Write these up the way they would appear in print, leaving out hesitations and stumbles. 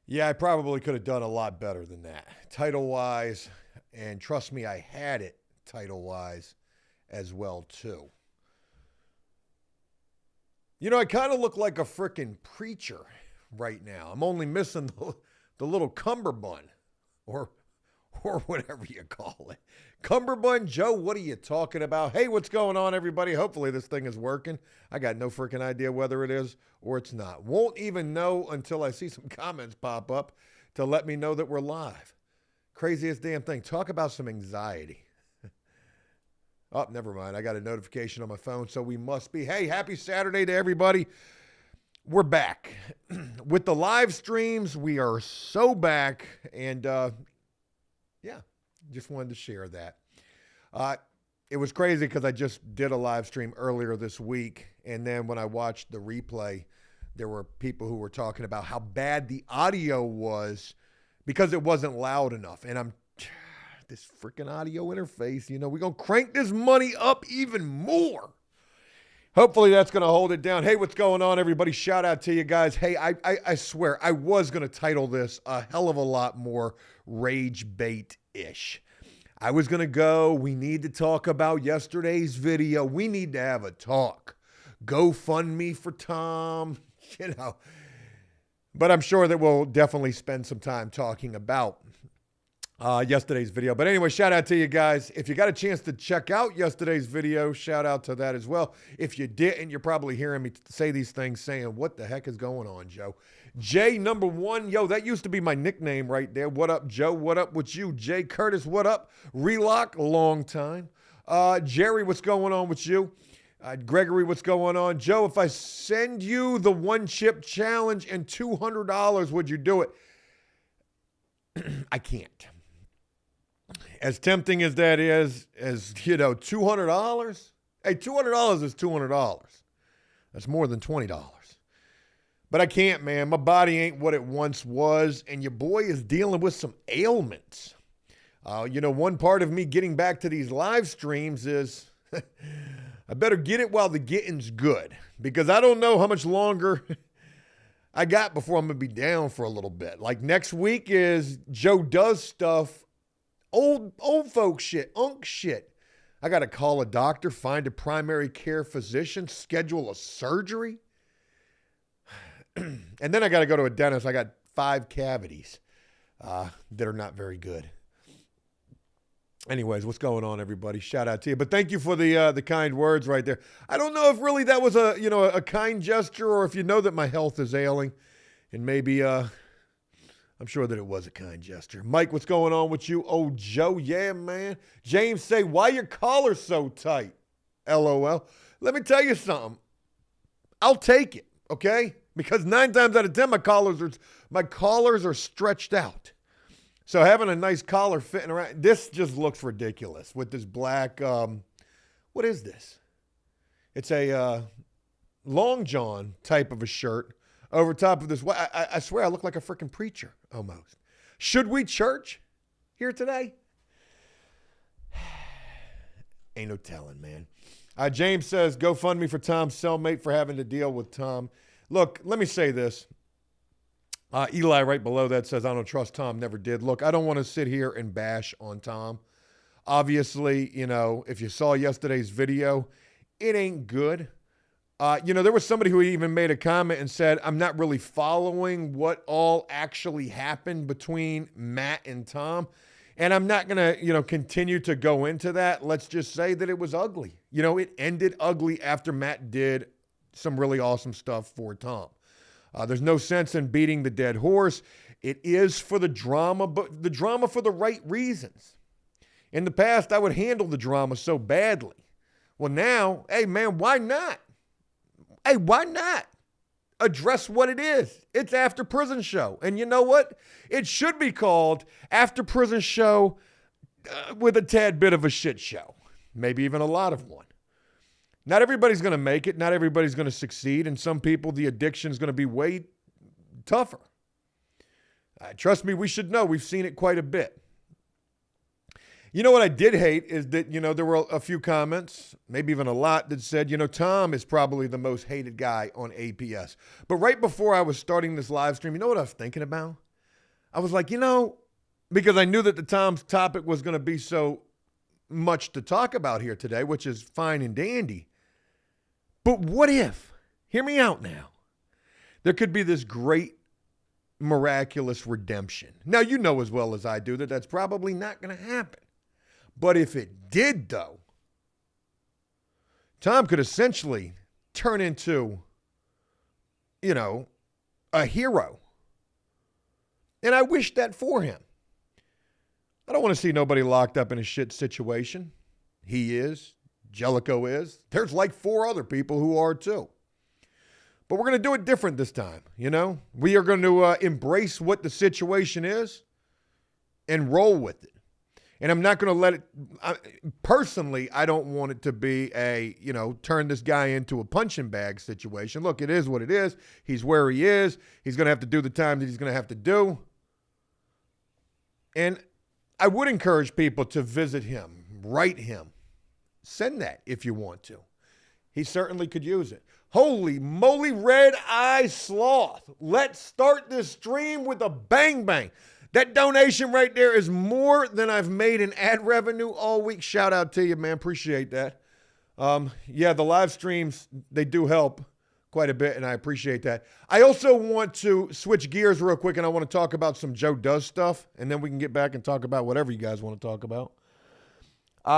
Yeah, I probably could have done a lot better than that. Title-wise, and trust me, I had it title-wise as well, too. You know, I kind of look like a freaking preacher right now. I'm only missing the little cummerbund or or whatever you call it. Cumberbund Joe, what are you talking about? Hey, what's going on, everybody? Hopefully this thing is working. I got no freaking idea whether it is or it's not. Won't even know until I see some comments pop up to let me know that we're live. Craziest damn thing. Talk about some anxiety. Oh, never mind. I got a notification on my phone, so we must be. Hey, happy Saturday to everybody. We're back. With the live streams, we are so back. And, yeah, just wanted to share that. It was crazy because I just did a live stream earlier this week. And then when I watched the replay, there were people who were talking about how bad the audio was because it wasn't loud enough. And this freaking audio interface, you know, we're going to crank this money up even more. Hopefully that's going to hold it down. Hey, what's going on, everybody? Shout out to you guys. Hey, I swear, I was going to title this a hell of a lot more rage bait-ish. I was going to go, we need to talk about yesterday's video. We need to have a talk. GoFundMe for Tom, you know. But I'm sure that we'll definitely spend some time talking about yesterday's video. But anyway, shout out to you guys. If you got a chance to check out yesterday's video, shout out to that as well. If you didn't, you're probably hearing me say these things saying, what the heck is going on, Joe? Jay number one, yo, that used to be my nickname right there. What up, Joe? What up with you? Jay Curtis, what up? Relock, long time. Jerry, what's going on with you? Gregory, what's going on? Joe, if I send you the one chip challenge and $200, would you do it? I can't. As tempting as that is, as you know, $200. Hey, $200 is $200. That's more than $20. But I can't, man. My body ain't what it once was, and your boy is dealing with some ailments. You know, one part of me getting back to these live streams is I better get it while the getting's good, because I don't know how much longer I got before I'm going to be down for a little bit. Like next week is Joe Does Stuff, old folk shit, unk shit. I got to call a doctor, find a primary care physician, schedule a surgery. And then I got to go to a dentist. I got 5 cavities that are not very good. Anyways, what's going on, everybody? Shout out to you. But thank you for the kind words right there. I don't know if really that was a kind gesture, or if you know that my health is ailing, and maybe I'm sure that it was a kind gesture. Mike, what's going on with you? Oh, Joe, yeah, man. James say, why your collar so tight? LOL. Let me tell you something. I'll take it, okay? Because 9 times out of 10, my collars are stretched out. So having a nice collar fitting around, this just looks ridiculous with this black, what is this? It's a long john type of a shirt over top of this. I swear I look like a freaking preacher almost. Should we church here today? Ain't no telling, man. James says, GoFundMe for Tom's cellmate for having to deal with Tom. Look, let me say this. Eli right below that says, I don't trust Tom, never did. Look, I don't want to sit here and bash on Tom. Obviously, you know, if you saw yesterday's video, it ain't good. You know, there was somebody who even made a comment and said, I'm not really following what all actually happened between Matt and Tom. And I'm not going to, you know, continue to go into that. Let's just say that it was ugly. You know, it ended ugly after Matt did some really awesome stuff for Tom. There's no sense in beating the dead horse. It is for the drama, but the drama for the right reasons. In the past, I would handle the drama so badly. Well, now, hey, man, why not? Hey, why not address what it is? It's After Prison Show. And you know what? It should be called After Prison Show with a tad bit of a shit show. Maybe even a lot of one. Not everybody's going to make it. Not everybody's going to succeed. And some people, the addiction is going to be way tougher. Trust me, we should know. We've seen it quite a bit. You know what I did hate is that, you know, there were a few comments, maybe even a lot, that said, you know, Tom is probably the most hated guy on APS. But right before I was starting this live stream, you know what I was thinking about? I was like, because I knew that the Tom's topic was going to be so much to talk about here today, which is fine and dandy. But what if, hear me out now, there could be this great miraculous redemption. Now, you know as well as I do that that's probably not going to happen. But if it did, though, Tom could essentially turn into, a hero. And I wish that for him. I don't want to see nobody locked up in a shit situation. He is. Jellicoe is. There's like 4 other people who are too. But we're going to do it different this time, We are going to embrace what the situation is and roll with it. And I'm not going to let it, personally, I don't want it to be a, turn this guy into a punching bag situation. Look, it is what it is. He's where he is. He's going to have to do the time that he's going to have to do. And I would encourage people to visit him, write him, send that if you want to. He certainly could use it. Holy moly, Red Eye Sloth. Let's start this stream with a bang bang. That donation right there is more than I've made in ad revenue all week. Shout out to you, man. Appreciate that. The live streams, they do help quite a bit, and I appreciate that. I also want to switch gears real quick, and I want to talk about some Joe Does stuff, and then we can get back and talk about whatever you guys want to talk about.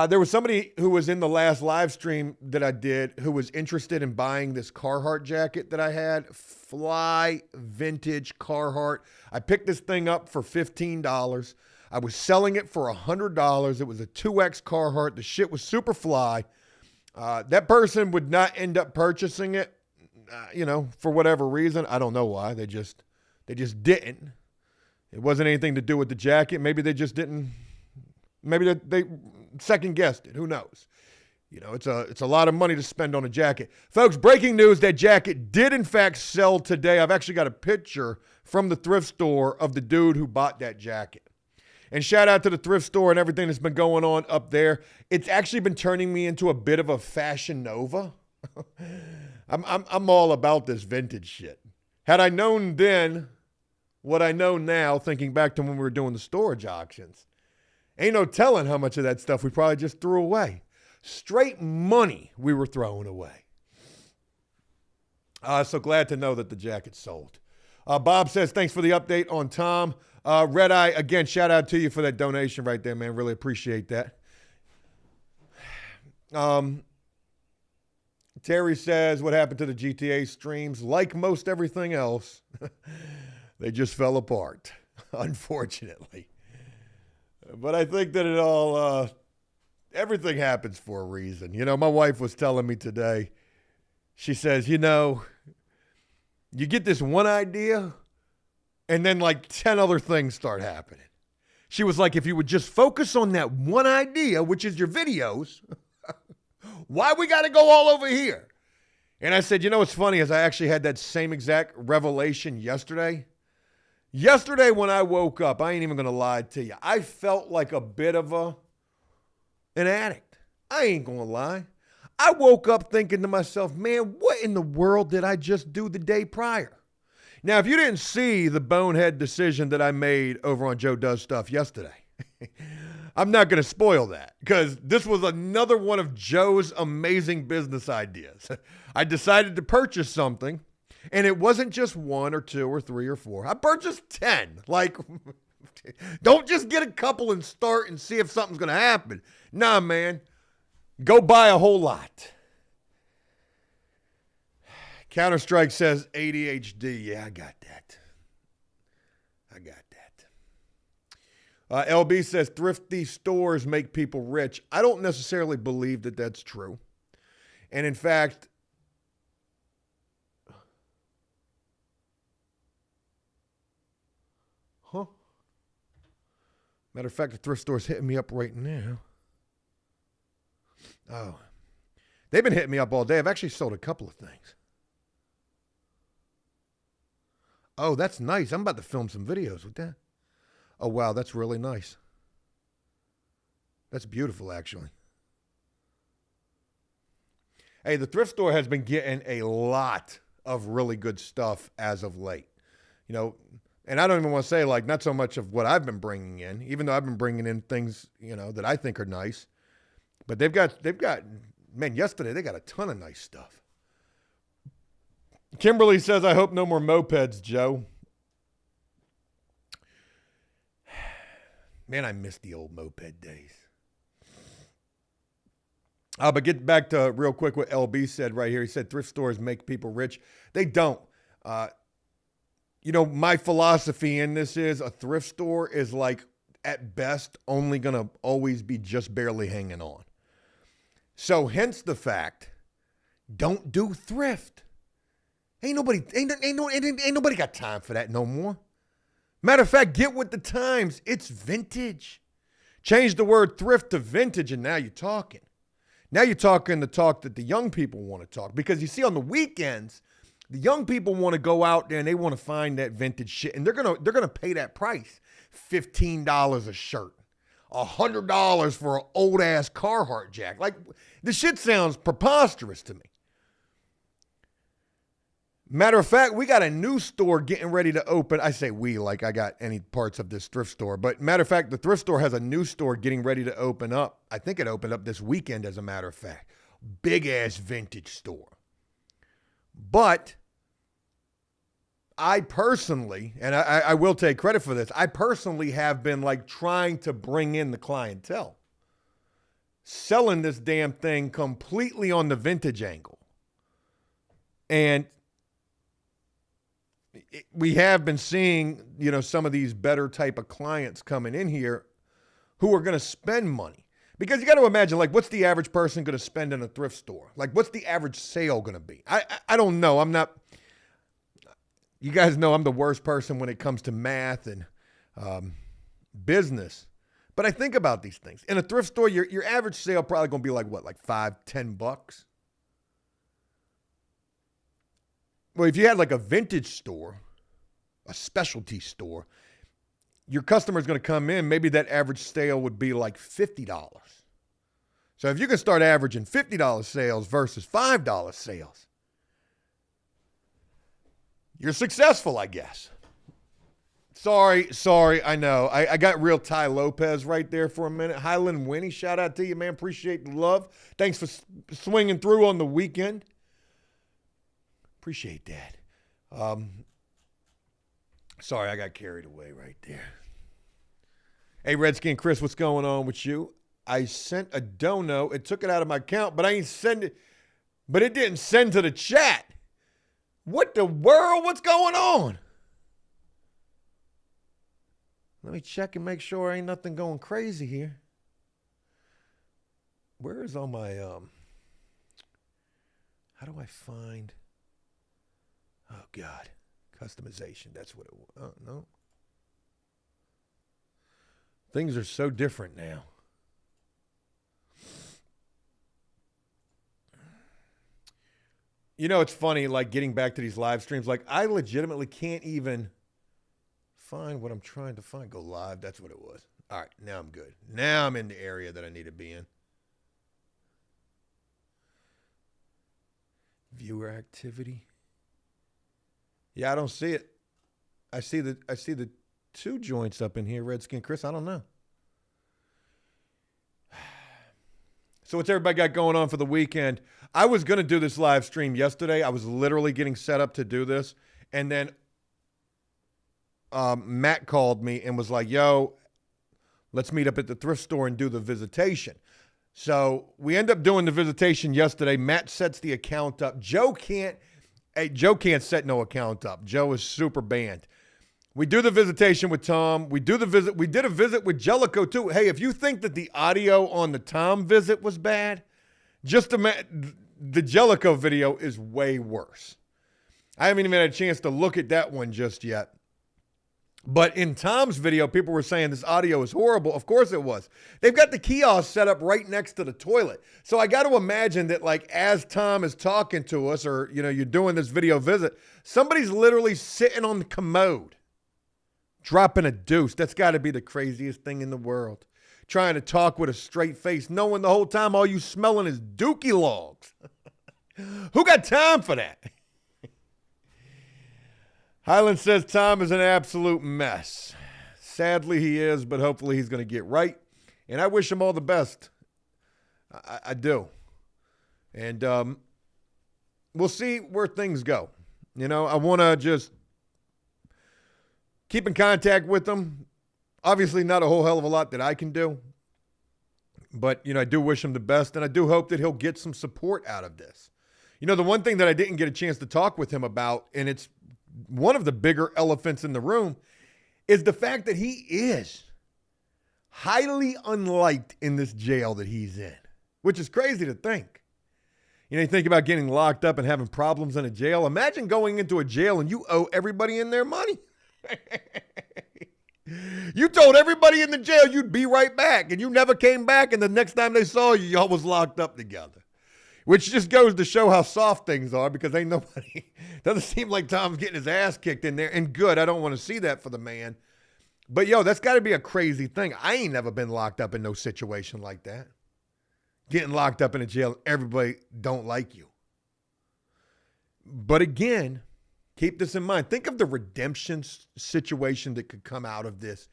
There was somebody who was in the last live stream that I did who was interested in buying this Carhartt jacket that I had. Fly vintage Carhartt. I picked this thing up for $15. I was selling it for $100. It was a 2X Carhartt. The shit was super fly. That person would not end up purchasing it, for whatever reason. I don't know why. They just didn't. It wasn't anything to do with the jacket. Maybe they just didn't. Maybe they second guessed it. Who knows? It's a lot of money to spend on a jacket. Folks, breaking news, that jacket did in fact sell today. I've actually got a picture from the thrift store of the dude who bought that jacket. And shout out to the thrift store and everything that's been going on up there. It's actually been turning me into a bit of a fashion nova. I'm all about this vintage shit. Had I known then what I know now, thinking back to when we were doing the storage auctions, ain't no telling how much of that stuff we probably just threw away. Straight money we were throwing away. So glad to know that the jacket sold. Bob says, thanks for the update on Tom. Red Eye, again, shout out to you for that donation right there, man. Really appreciate that. Terry says, what happened to the GTA streams? Like most everything else, they just fell apart, unfortunately. But I think that it all, everything happens for a reason. My wife was telling me today, she says, you get this one idea and then like 10 other things start happening. She was like, if you would just focus on that one idea, which is your videos, why we got to go all over here? And I said, what's funny is I actually had that same exact revelation yesterday. Yesterday when I woke up, I ain't even going to lie to you, I felt like a bit of an addict. I ain't going to lie. I woke up thinking to myself, man, what in the world did I just do the day prior? Now, if you didn't see the bonehead decision that I made over on Joe Does Stuff yesterday, I'm not going to spoil that because this was another one of Joe's amazing business ideas. I decided to purchase something, and it wasn't just 1 or 2 or 3 or 4. I purchased 10. Like, don't just get a couple and start and see if something's going to happen. Nah, man. Go buy a whole lot. Counter-Strike says ADHD. Yeah, I got that. LB says thrifty stores make people rich. I don't necessarily believe that that's true. And in fact, matter of fact, the thrift store's hitting me up right now. Oh, they've been hitting me up all day. I've actually sold a couple of things. Oh, that's nice. I'm about to film some videos with that. Oh, wow, that's really nice. That's beautiful, actually. Hey, the thrift store has been getting a lot of really good stuff as of late. And I don't even want to say like not so much of what I've been bringing in, even though I've been bringing in things, that I think are nice. But they've got, man, yesterday they got a ton of nice stuff. Kimberly says, I hope no more mopeds, Joe. Man, I miss the old moped days. But get back to real quick what LB said right here. He said thrift stores make people rich. They don't. My philosophy in this is a thrift store is like, at best, only going to always be just barely hanging on. So hence the fact, don't do thrift. Ain't nobody got time for that no more. Matter of fact, get with the times. It's vintage. Change the word thrift to vintage, and now you're talking. Now you're talking the talk that the young people want to talk. Because you see, on the weekends, the young people want to go out there and they want to find that vintage shit, and they're gonna pay that price, $15 a shirt, $100 for an old ass Carhartt jacket. Like, the shit sounds preposterous to me. Matter of fact, we got a new store getting ready to open. I say we, like I got any parts of this thrift store. But matter of fact, the thrift store has a new store getting ready to open up. I think it opened up this weekend, as a matter of fact. Big ass vintage store. But I personally, and I will take credit for this, I personally have been like trying to bring in the clientele. Selling this damn thing completely on the vintage angle. And we have been seeing, some of these better type of clients coming in here who are going to spend money. Because you got to imagine, like, what's the average person going to spend in a thrift store? Like, what's the average sale going to be? I don't know. I'm not, you guys know I'm the worst person when it comes to math and business. But I think about these things. In a thrift store, your average sale probably going to be like what, like $5-10? Well, if you had like a vintage store, a specialty store, your customer's going to come in, maybe that average sale would be like $50. So if you can start averaging $50 sales versus $5 sales, you're successful, I guess. Sorry, I know. I got real Ty Lopez right there for a minute. Highland Winnie, shout out to you, man. Appreciate the love. Thanks for swinging through on the weekend. Appreciate that. Sorry, I got carried away right there. Hey, Redskin Chris, what's going on with you? I sent a dono. It took it out of my account, but I ain't send it. But it didn't send to the chat. What the world? What's going on? Let me check and make sure ain't nothing going crazy here. Where is all my, how do I find, oh God, customization. That's what it was. Oh, no. Things are so different now. It's funny, like getting back to these live streams, like I legitimately can't even find what I'm trying to find. Go live. That's what it was. All right. Now I'm good. Now I'm in the area that I need to be in. Viewer activity. Yeah, I don't see it. I see the two joints up in here, Redskin Chris. I don't know. So what's everybody got going on for the weekend? I was going to do this live stream yesterday. I was literally getting set up to do this. And then Matt called me and was like, yo, let's meet up at the thrift store and do the visitation. So we end up doing the visitation yesterday. Matt sets the account up. Joe can't set no account up. Joe is super banned. We do the visitation with Tom. We did a visit with Jellicoe too. Hey, if you think that the audio on the Tom visit was bad, just the Jellicoe video is way worse. I haven't even had a chance to look at that one just yet. But in Tom's video, people were saying this audio is horrible. Of course it was. They've got the kiosk set up right next to the toilet. So I got to imagine that, like, as Tom is talking to us, or, you're doing this video visit, somebody's literally sitting on the commode, dropping a deuce. That's got to be the craziest thing in the world. Trying to talk with a straight face, knowing the whole time all you smelling is dookie logs. Who got time for that? Highland says Tom is an absolute mess. Sadly, he is, but hopefully he's going to get right. And I wish him all the best. I do. And we'll see where things go. You know, I want to just keep in contact with him. Obviously, not a whole hell of a lot that I can do. But, you know, I do wish him the best, and I do hope that he'll get some support out of this. You know, the one thing that I didn't get a chance to talk with him about, and it's one of the bigger elephants in the room, is the fact that he is highly unliked in this jail that he's in, which is crazy to think. You know, you think about getting locked up and having problems in a jail. Imagine going into a jail and you owe everybody in there money. You told everybody in the jail you'd be right back, and you never came back, and the next time they saw you, y'all was locked up together. Which just goes to show how soft things are, because ain't nobody, doesn't seem like Tom's getting his ass kicked in there. And good, I don't want to see that for the man. But, yo, that's got to be a crazy thing. I ain't never been locked up in no situation like that. Getting locked up in a jail, everybody don't like you. But again, keep this in mind. Think of the redemption situation that could come out of this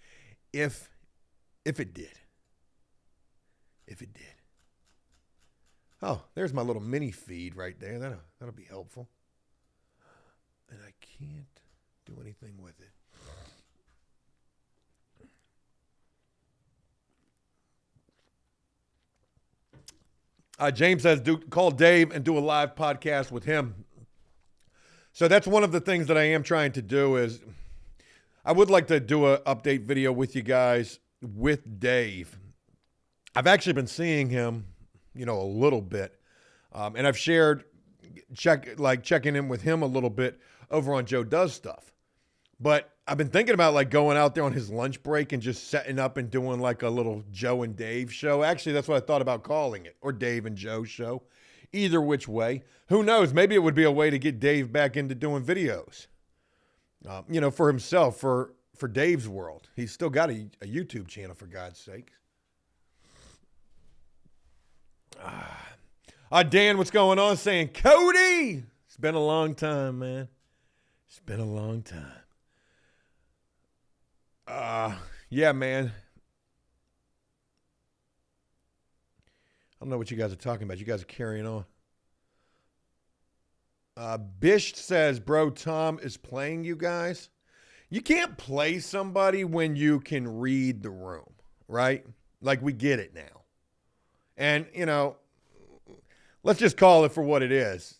if it did. If it did. Oh, there's my little mini feed right there. That'll be helpful. And I can't do anything with it. James says, call Dave and do a live podcast with him. So that's one of the things that I am trying to do is I would like to do an update video with you guys with Dave. I've actually been seeing him, you know, a little bit. And I've shared checking in with him a little bit over on Joe Does Stuff. But I've been thinking about like going out there on his lunch break and just setting up and doing like a little Joe and Dave show. Actually, that's what I thought about calling it, or Dave and Joe show. Either which way. Who knows? Maybe it would be a way to get Dave back into doing videos. You know, for himself, for Dave's world. He's still got a YouTube channel, for God's sake. Dan, what's going on? Saying, Cody! It's been a long time, man. It's been a long time. Yeah, man. I don't know what you guys are talking about. You guys are carrying on. Bish says, bro, Tom is playing you guys. You can't play somebody when you can read the room, right? Like, we get it now. And, you know, let's just call it for what it is.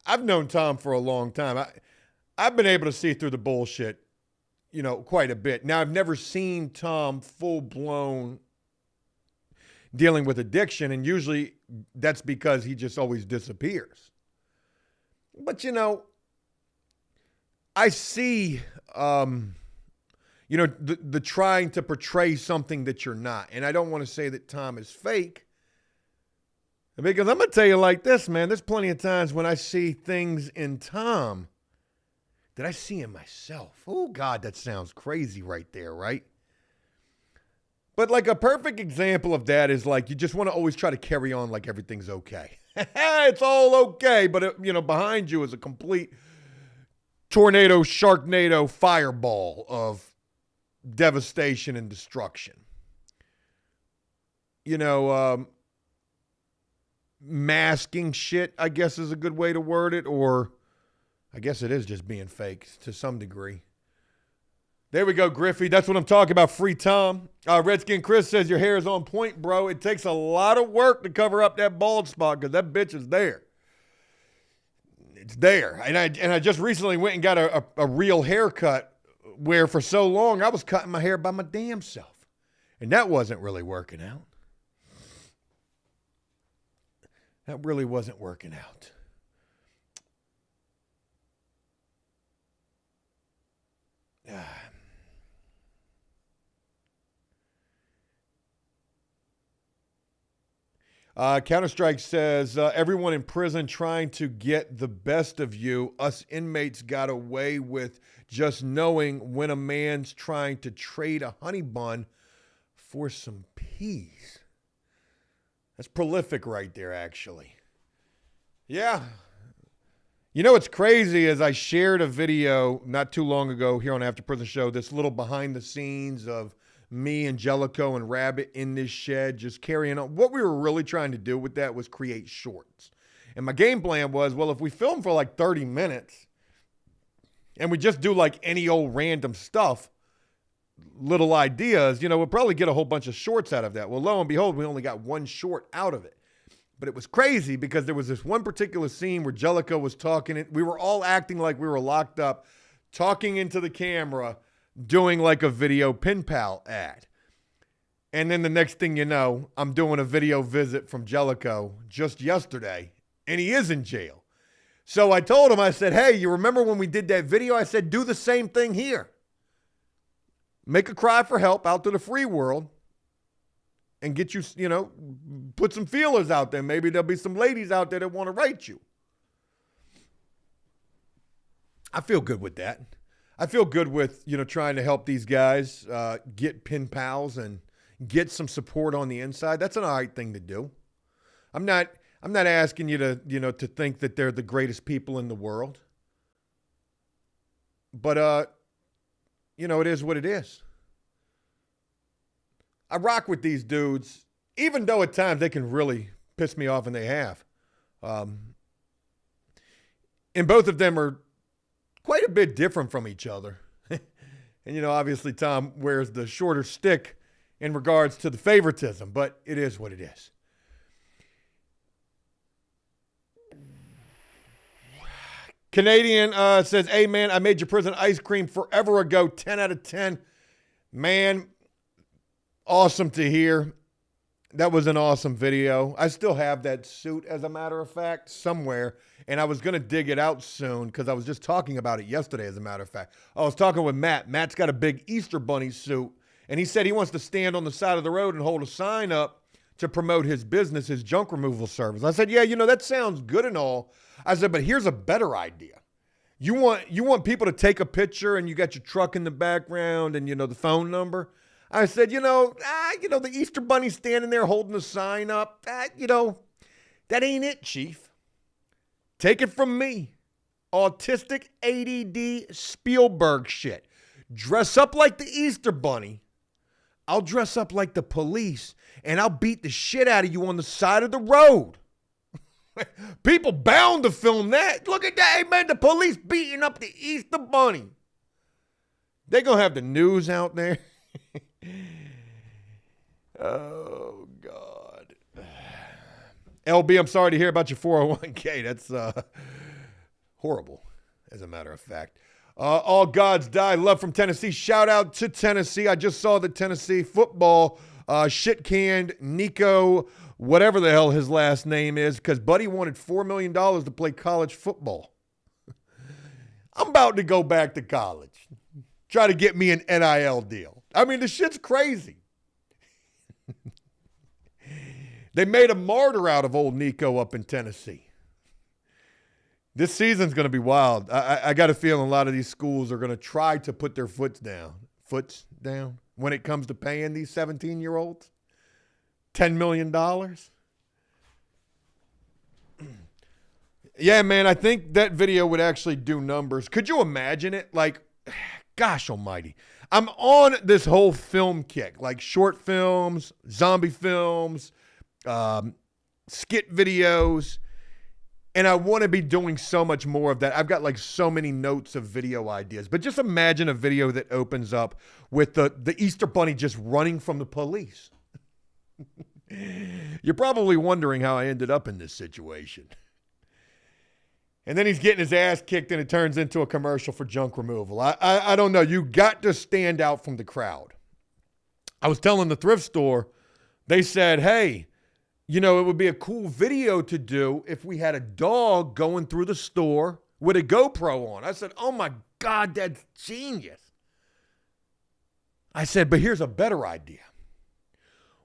I've known Tom for a long time. I've been able to see through the bullshit, you know, quite a bit. Now, I've never seen Tom full-blown dealing with addiction, and usually that's because he just always disappears. But, you know, I see, you know, the trying to portray something that you're not. And I don't want to say that Tom is fake, because I'm going to tell you like this, man. There's plenty of times when I see things in Tom that I see in myself. Oh, God, that sounds crazy right there, right? But like a perfect example of that is like you just want to always try to carry on like everything's okay. It's all okay, but it, you know, behind you is a complete tornado, sharknado, fireball of devastation and destruction. You know, masking shit, I guess is a good way to word it, or I guess it is just being fake to some degree. There we go, Griffey. That's what I'm talking about. Free Tom. Redskin Chris says your hair is on point, bro. It takes a lot of work to cover up that bald spot because that bitch is there. It's there. And I just recently went and got a real haircut where for so long I was cutting my hair by my damn self. And that wasn't really working out. That really wasn't working out. Counter-Strike says, everyone in prison trying to get the best of you. Us inmates got away with just knowing when a man's trying to trade a honey bun for some peas. That's prolific right there, actually. Yeah. You know what's crazy is I shared a video not too long ago here on After Prison Show, this little behind the scenes of me and Jellico and Rabbit in this shed just carrying on. What we were really trying to do with that was create shorts. And my game plan was, well, if we film for like 30 minutes and we just do like any old random stuff, little ideas, we'll probably get a whole bunch of shorts out of that. Well, lo and behold, we only got one short out of it. But it was crazy because there was this one particular scene where Jellico was talking. We were all acting like we were locked up, talking into the camera, doing like a video pen pal ad. And then the next thing you know, I'm doing a video visit from Jellico just yesterday, and he is in jail. So I told him, I said, hey, you remember when we did that video? I said, do the same thing here. Make a cry for help out to the free world and get you, put some feelers out there. Maybe there'll be some ladies out there that want to write you. I feel good with that. I feel good with, trying to help these guys get pen pals and get some support on the inside. That's an all right thing to do. I'm not asking you to, to think that they're the greatest people in the world. But, it is what it is. I rock with these dudes, even though at times they can really piss me off, and they have. And both of them are quite a bit different from each other. And, obviously Tom wears the shorter stick in regards to the favoritism, but it is what it is. Canadian says, hey, man, I made your prison ice cream forever ago, 10 out of 10. Man, awesome to hear. That was an awesome video. I still have that suit, as a matter of fact, somewhere. And I was going to dig it out soon because I was just talking about it yesterday, as a matter of fact. I was talking with Matt. Matt's got a big Easter Bunny suit. And he said he wants to stand on the side of the road and hold a sign up to promote his business, his junk removal service. I said, yeah, that sounds good and all. I said, but here's a better idea. You want people to take a picture and you got your truck in the background and, the phone number. I said, the Easter Bunny standing there holding a sign up, that ain't it, Chief. Take it from me. Autistic ADD Spielberg shit. Dress up like the Easter Bunny. I'll dress up like the police and I'll beat the shit out of you on the side of the road. People bound to film that. Look at that, man, the police beating up the Easter Bunny. They're going to have the news out there. Oh, God. LB, I'm sorry to hear about your 401k. That's horrible, as a matter of fact. All gods die. Love from Tennessee. Shout out to Tennessee. I just saw the Tennessee football shit-canned Nico, whatever the hell his last name is, because Buddy wanted $4 million to play college football. I'm about to go back to college. Try to get me an NIL deal. I mean, the shit's crazy. They made a martyr out of old Nico up in Tennessee. This season's going to be wild. I got a feeling a lot of these schools are going to try to put their foot down when it comes to paying these 17-year-olds $10 million. Yeah, man, I think that video would actually do numbers. Could you imagine it? Like, gosh almighty. I'm on this whole film kick, like short films, zombie films, skit videos, and I want to be doing so much more of that. I've got like so many notes of video ideas, but just imagine a video that opens up with the Easter Bunny just running from the police. You're probably wondering how I ended up in this situation. And then he's getting his ass kicked and it turns into a commercial for junk removal. I don't know. You got to stand out from the crowd. I was telling the thrift store, they said, hey, it would be a cool video to do if we had a dog going through the store with a GoPro on. I said, oh my God, that's genius. I said, but here's a better idea.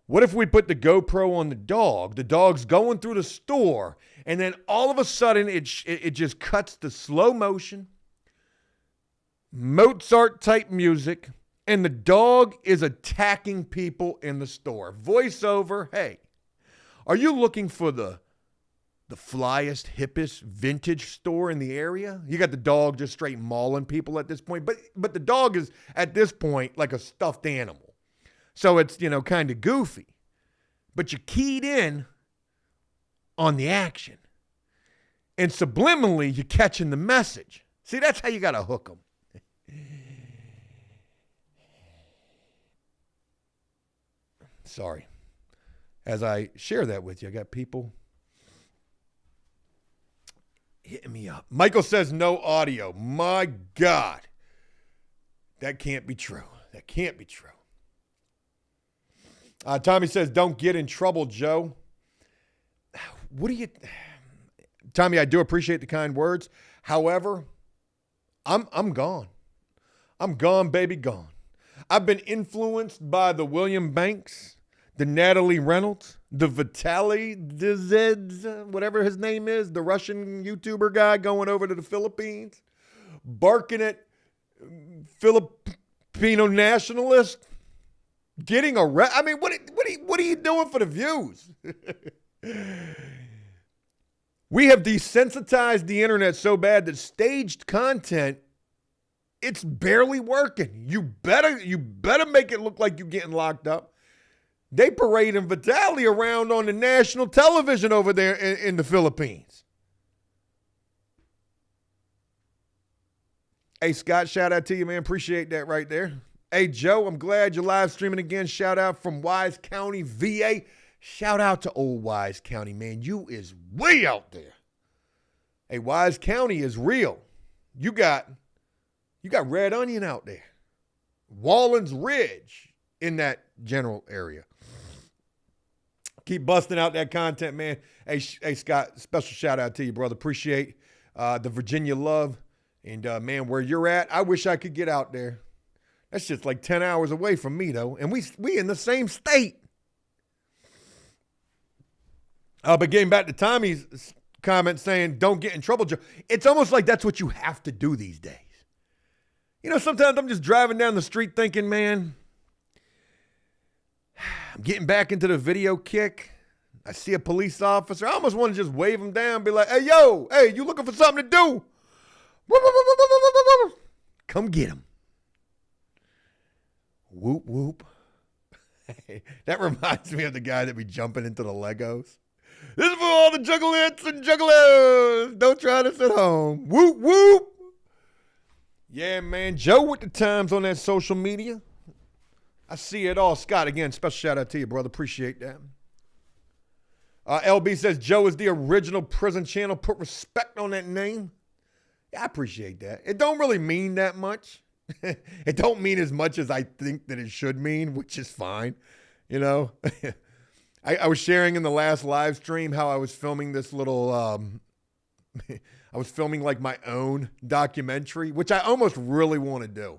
What if we put the GoPro on the dog? The dog's going through the store, and then all of a sudden it just cuts to slow motion, Mozart-type music, and the dog is attacking people in the store. Voiceover, hey, are you looking for the the flyest, hippest vintage store in the area. You got the dog just straight mauling people at this point. But the dog is, at this point, like a stuffed animal. So it's, kind of goofy. But you keyed in on the action. And subliminally, you're catching the message. See, that's how you got to hook them. Sorry. As I share that with you, I got people hitting me up. Michael says no audio. My God. That can't be true. That can't be true. Tommy says, don't get in trouble, Joe. What do you... Tommy, I do appreciate the kind words. However, I'm gone. I'm gone, baby, gone. I've been influenced by the William Banks, the Natalie Reynolds, the Vitaly Dzedz, whatever his name is, the Russian YouTuber guy going over to the Philippines, barking at Filipino nationalists, getting arrested. I mean, what are you doing for the views? We have desensitized the internet so bad that staged content, it's barely working. You better make it look like you're getting locked up. They parading Vitaly around on the national television over there in the Philippines. Hey, Scott, shout out to you, man. Appreciate that right there. Hey, Joe, I'm glad you're live streaming again. Shout out from Wise County, VA. Shout out to old Wise County, man. You is way out there. Hey, Wise County is real. You got Red Onion out there. Wallens Ridge in that general area. Keep busting out that content, man. Hey, Scott, special shout out to you, brother. Appreciate the Virginia love. And, man, where you're at, I wish I could get out there. That's just like 10 hours away from me, though. And we in the same state. But getting back to Tommy's comment saying, don't get in trouble, Joe. It's almost like that's what you have to do these days. Sometimes I'm just driving down the street thinking, man, I'm getting back into the video kick. I see a police officer. I almost want to just wave him down, be like, hey, you looking for something to do? Come get him. Whoop, whoop. That reminds me of the guy that be jumping into the Legos. This is for all the juggalettes and juggalos. Don't try this at home. Whoop, whoop. Yeah, man. Joe with the times on that social media. I see it all. Scott, again, special shout out to you, brother. Appreciate that. LB says, Joe is the original prison channel. Put respect on that name. Yeah, I appreciate that. It don't really mean that much. It don't mean as much as I think that it should mean, which is fine. I was sharing in the last live stream how I was filming this little, I was filming like my own documentary, which I almost really want to do.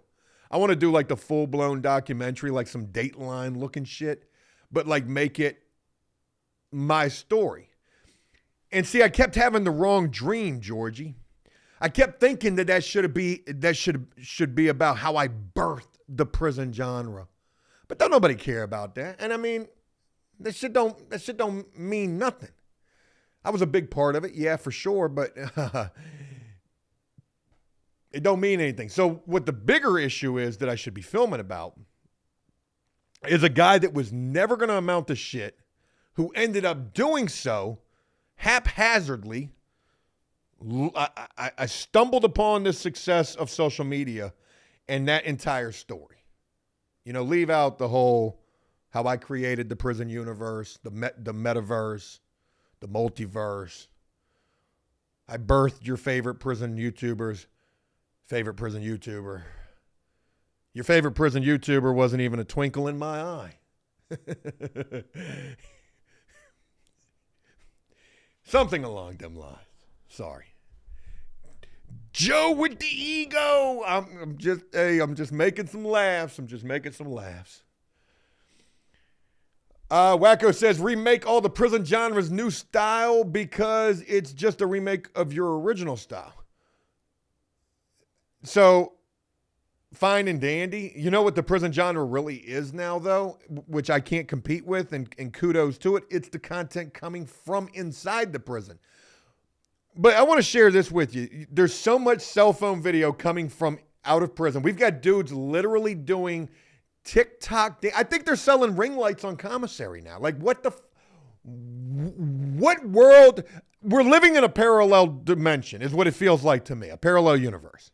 I want to do like the full-blown documentary, like some Dateline looking shit, but like make it my story. And see, I kept having the wrong dream, Georgie. I kept thinking that should be about how I birthed the prison genre. But don't nobody care about that. And I mean, that shit don't mean nothing. I was a big part of it, yeah, for sure, but it don't mean anything. So what the bigger issue is that I should be filming about is a guy that was never going to amount to shit who ended up doing so haphazardly. I stumbled upon the success of social media and that entire story. Leave out the whole how I created the prison universe, the metaverse, the multiverse. I birthed your favorite prison YouTuber's favorite prison YouTuber. Your favorite prison YouTuber wasn't even a twinkle in my eye. Something along them lines. Sorry. Joe with the ego. I'm just making some laughs. Wacko says, remake all the prison genres new style because it's just a remake of your original style. So, fine and dandy. You know what the prison genre really is now, though, which I can't compete with, and kudos to it. It's the content coming from inside the prison. But I want to share this with you. There's so much cell phone video coming from out of prison. We've got dudes literally doing TikTok. I think they're selling ring lights on commissary now. Like, what world? We're living in a parallel dimension is what it feels like to me, a parallel universe.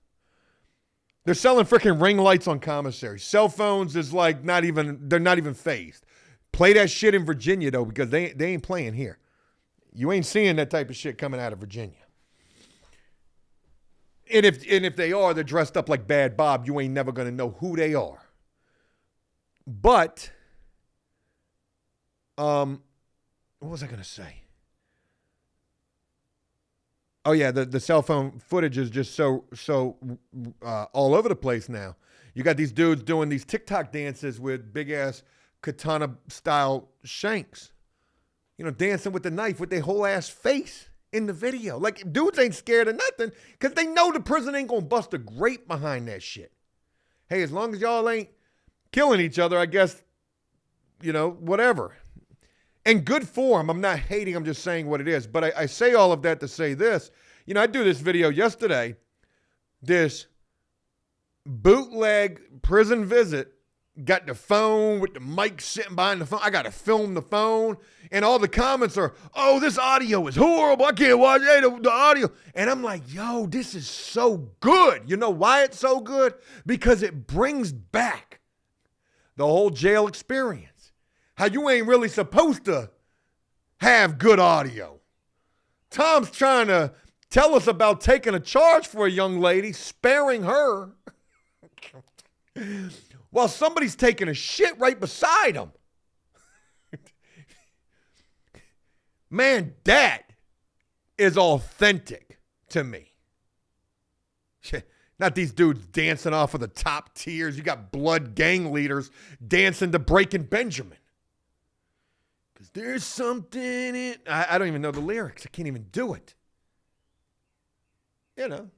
They're selling freaking ring lights on commissary. Cell phones is like they're not even phased. Play that shit in Virginia, though, because they ain't playing here. You ain't seeing that type of shit coming out of Virginia. And if they are, they're dressed up like Bad Bob. You ain't never going to know who they are. But, what was I going to say? Oh, yeah, the cell phone footage is just so all over the place now. You got these dudes doing these TikTok dances with big-ass katana-style shanks. You know, dancing with the knife with their whole ass face in the video. Like, dudes ain't scared of nothing because they know the prison ain't going to bust a grape behind that shit. Hey, as long as y'all ain't killing each other, I guess, you know, whatever. And good for them. I'm not hating. I'm just saying what it is. But I say all of that to say this. You know, I do this video yesterday. This bootleg prison visit. Got the phone with the mic sitting behind the phone. I got to film the phone. And all the comments are, oh, this audio is horrible. I can't watch the audio. And I'm like, yo, this is so good. You know why it's so good? Because it brings back the whole jail experience. How you ain't really supposed to have good audio. Tom's trying to tell us about taking a charge for a young lady, sparing her. While somebody's taking a shit right beside him. Man, that is authentic to me. Not these dudes dancing off of the top tiers. You got blood gang leaders dancing to Breaking Benjamin. Because there's something in it. I don't even know the lyrics. I can't even do it. You know.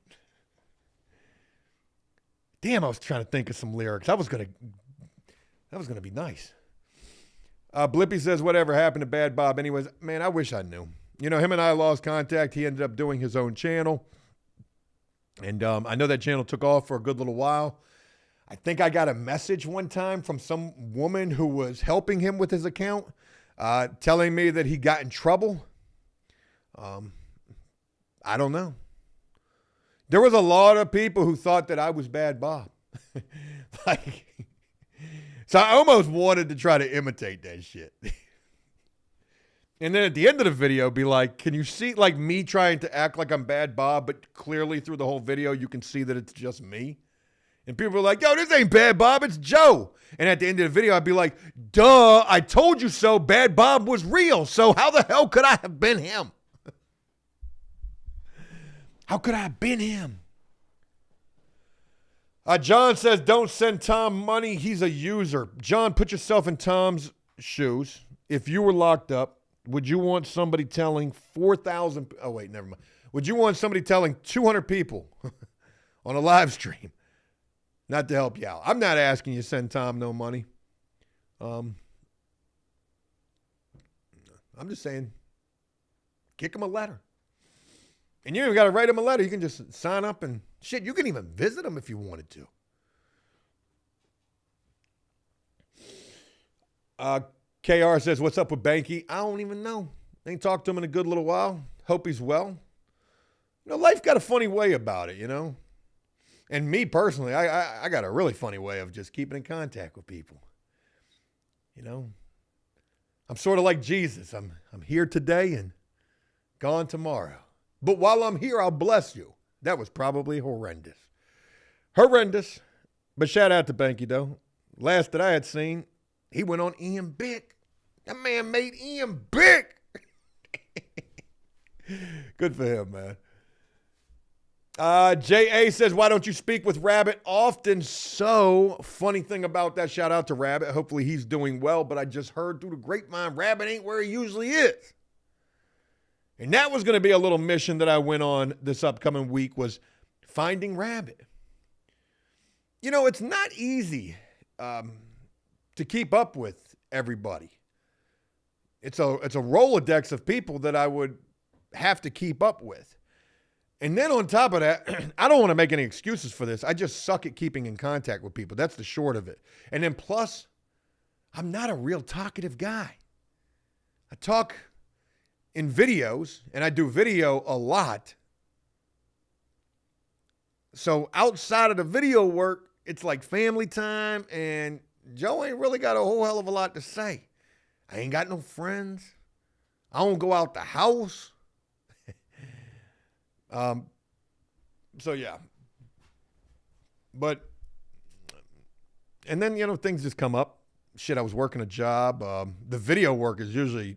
Damn, I was trying to think of some lyrics. That was gonna be nice. Blippy says, whatever happened to Bad Bob? Anyways, man, I wish I knew. You know, him and I lost contact. He ended up doing his own channel. And I know that channel took off for a good little while. I think I got a message one time from some woman who was helping him with his account, telling me that he got in trouble. I don't know. There was a lot of people who thought that I was Bad Bob. So I almost wanted to try to imitate that shit. And then at the end of the video, be like, can you see like me trying to act like I'm Bad Bob, but clearly through the whole video, you can see that it's just me. And people are like, yo, this ain't Bad Bob, it's Joe. And at the end of the video, I'd be like, duh, I told you so. Bad Bob was real. So how the hell could I have been him? How could I have been him? John says, don't send Tom money. He's a user. John, put yourself in Tom's shoes. If you were locked up, would you want somebody telling 4,000? Oh, wait, never mind. Would you want somebody telling 200 people on a live stream not to help you out? I'm not asking you to send Tom no money. I'm just saying, kick him a letter. And you don't even got to write him a letter. You can just sign up and shit. You can even visit him if you wanted to. KR says, what's up with Banky? I don't even know. Ain't talked to him in a good little while. Hope he's well. You know, life got a funny way about it, you know. And me personally, I got a really funny way of just keeping in contact with people. You know, I'm sort of like Jesus. I'm here today and gone tomorrow. But while I'm here, I'll bless you. That was probably horrendous. Horrendous. But shout out to Banky, though. Last that I had seen, he went on Ian Bick. That man made Ian Bick. Good for him, man. J.A. says, why don't you speak with Rabbit often? So, funny thing about that, shout out to Rabbit. Hopefully he's doing well, but I just heard through the grapevine, Rabbit ain't where he usually is. And that was going to be a little mission that I went on this upcoming week, was finding Rabbit. You know, it's not easy to keep up with everybody. It's a Rolodex of people that I would have to keep up with. And then on top of that, I don't want to make any excuses for this. I just suck at keeping in contact with people. That's the short of it. And then plus, I'm not a real talkative guy. I talk in videos, and I do video a lot. So outside of the video work, it's like family time, and Joe ain't really got a whole hell of a lot to say. I ain't got no friends. I don't go out the house. So yeah. But, and then, you know, things just come up. Shit, I was working a job. The video work is usually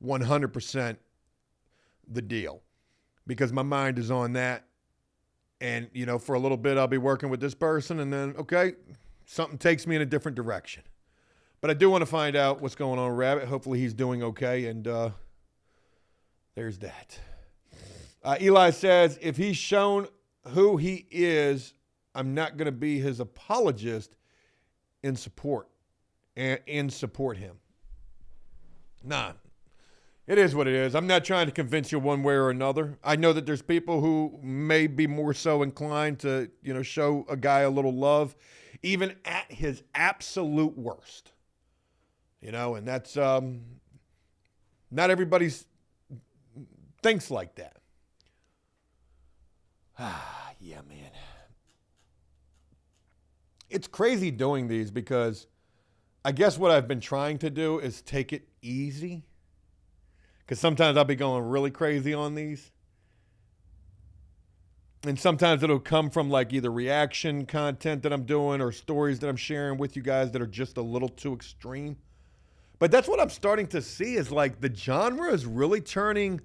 100% the deal because my mind is on that. And, you know, for a little bit, I'll be working with this person and then, okay, something takes me in a different direction. But I do want to find out what's going on with Rabbit. Hopefully he's doing okay. And there's that. Eli says, if he's shown who he is, I'm not going to be his apologist in support him. Nah, it is what it is. I'm not trying to convince you one way or another. I know that there's people who may be more so inclined to, you know, show a guy a little love, even at his absolute worst. You know, and that's, not everybody thinks like that. Yeah, man. It's crazy doing these because I guess what I've been trying to do is take it easy. Because sometimes I'll be going really crazy on these. And sometimes it'll come from like either reaction content that I'm doing or stories that I'm sharing with you guys that are just a little too extreme. But that's what I'm starting to see is like the genre is really turning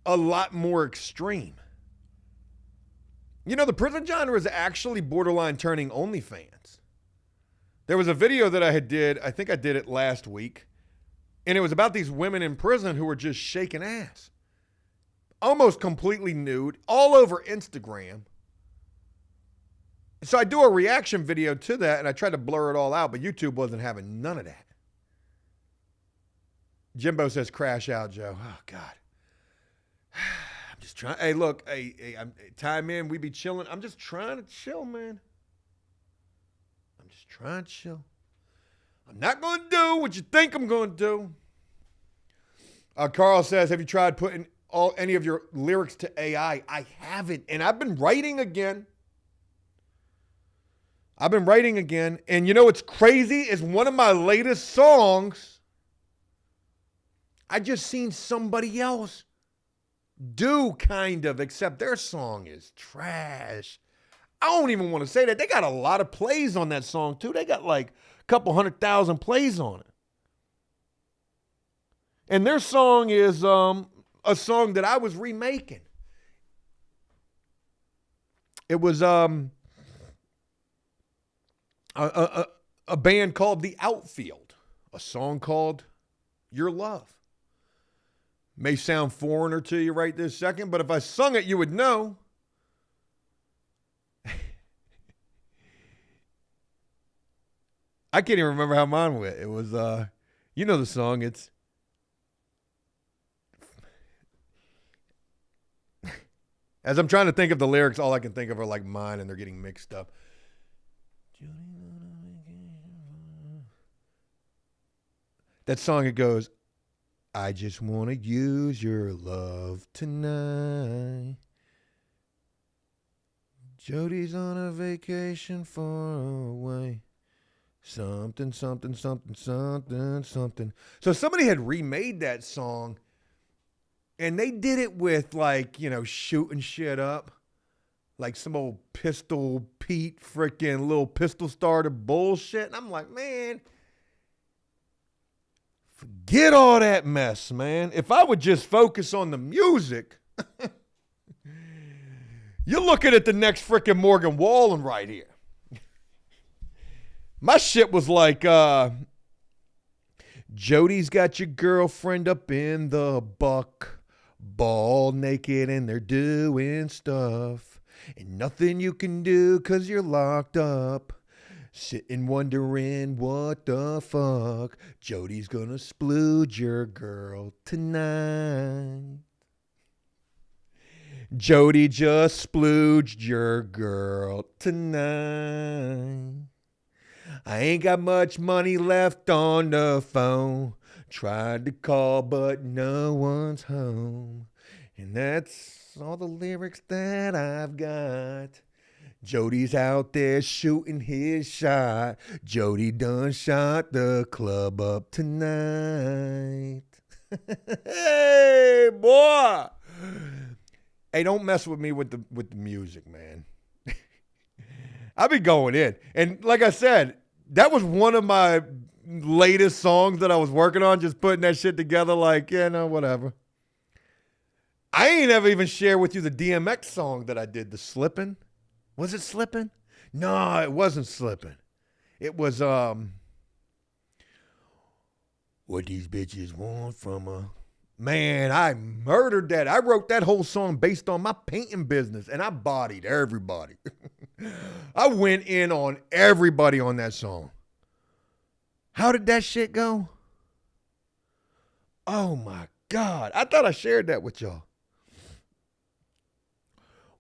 a lot more extreme. You know, the prison genre is actually borderline turning OnlyFans. There was a video that I did it last week, and it was about these women in prison who were just shaking ass. Almost completely nude, all over Instagram. So I do a reaction video to that, and I tried to blur it all out, but YouTube wasn't having none of that. Jimbo says, crash out, Joe. Oh, God. I'm just trying. Hey, look. Hey, time in. We be chilling. I'm just trying to chill, man. I'm just trying to chill. I'm not going to do what you think I'm going to do. Carl says, have you tried putting any of your lyrics to AI? I haven't. And I've been writing again. And you know what's crazy is one of my latest songs, I just seen somebody else do kind of, except their song is trash. I don't even want to say that. They got a lot of plays on that song too. They got like a couple 100,000 plays on it. And their song is a song that I was remaking. It was a band called The Outfield, a song called Your Love. May sound foreigner to you right this second, but if I sung it, you would know. I can't even remember how mine went. It was, you know the song. It's, as I'm trying to think of the lyrics, all I can think of are like mine, and they're getting mixed up. That song, it goes, I just want to use your love tonight. Jody's on a vacation far away. Something, something, something, something, something. So somebody had remade that song, and they did it with like, you know, shooting shit up. Like some old Pistol Pete freaking little pistol starter bullshit. And I'm like, man, forget all that mess, man. If I would just focus on the music, you're looking at the next freaking Morgan Wallen right here. My shit was like, Jody's got your girlfriend up in the buck, ball naked, and they're doing stuff. And nothing you can do 'cause you're locked up. Sitting wondering what the fuck. Jody's gonna splooge your girl tonight. Jody just splooged your girl tonight. I ain't got much money left on the phone. Tried to call, but no one's home. And that's all the lyrics that I've got. Jody's out there shooting his shot. Jody done shot the club up tonight. Hey, boy. Hey, don't mess with me with the music, man. I be going in. And like I said, that was one of my latest songs that I was working on, just putting that shit together like, yeah, no, whatever. I ain't ever even shared with you the DMX song that I did, the Slippin'. Was it Slippin'? No, it wasn't Slippin'. It was, what these bitches want from a... Man, I murdered that. I wrote that whole song based on my painting business, and I bodied everybody. I went in on everybody on that song. How did that shit go? Oh, my God. I thought I shared that with y'all.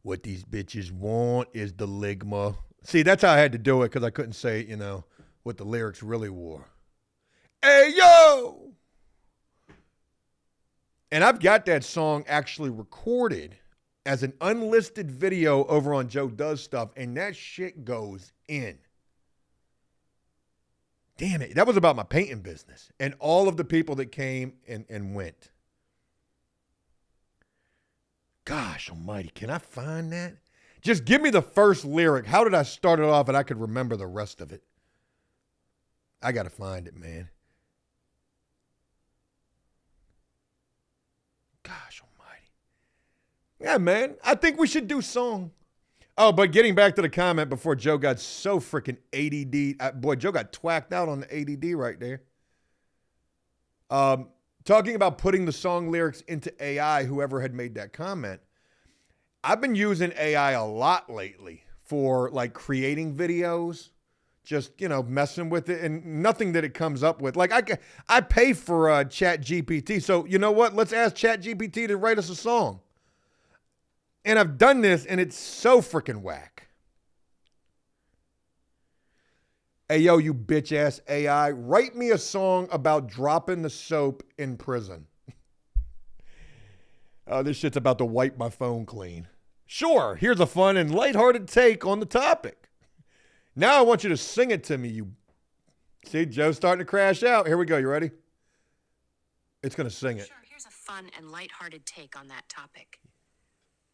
What these bitches want is the ligma. See, that's how I had to do it because I couldn't say, you know, what the lyrics really were. Hey, yo! And I've got that song actually recorded as an unlisted video over on Joe Does Stuff, and that shit goes in. Damn it. That was about my painting business and all of the people that came and went. Gosh almighty, can I find that? Just give me the first lyric. How did I start it off and I could remember the rest of it? I got to find it, man. Gosh almighty. Yeah, man. I think we should do song. Oh, but getting back to the comment before Joe got so freaking ADD. Boy, Joe got twacked out on the ADD right there. Talking about putting the song lyrics into AI, whoever had made that comment. I've been using AI a lot lately for like creating videos, just, you know, messing with it and nothing that it comes up with. Like I pay for Chat GPT. So you know what? Let's ask Chat GPT to write us a song. And I've done this and it's so freaking whack. Hey, yo, you bitch ass AI, write me a song about dropping the soap in prison. This shit's about to wipe my phone clean. Sure, here's a fun and lighthearted take on the topic. Now I want you to sing it to me, you... See, Joe's starting to crash out. Here we go, you ready? It's going to sing it. Sure, here's a fun and lighthearted take on that topic.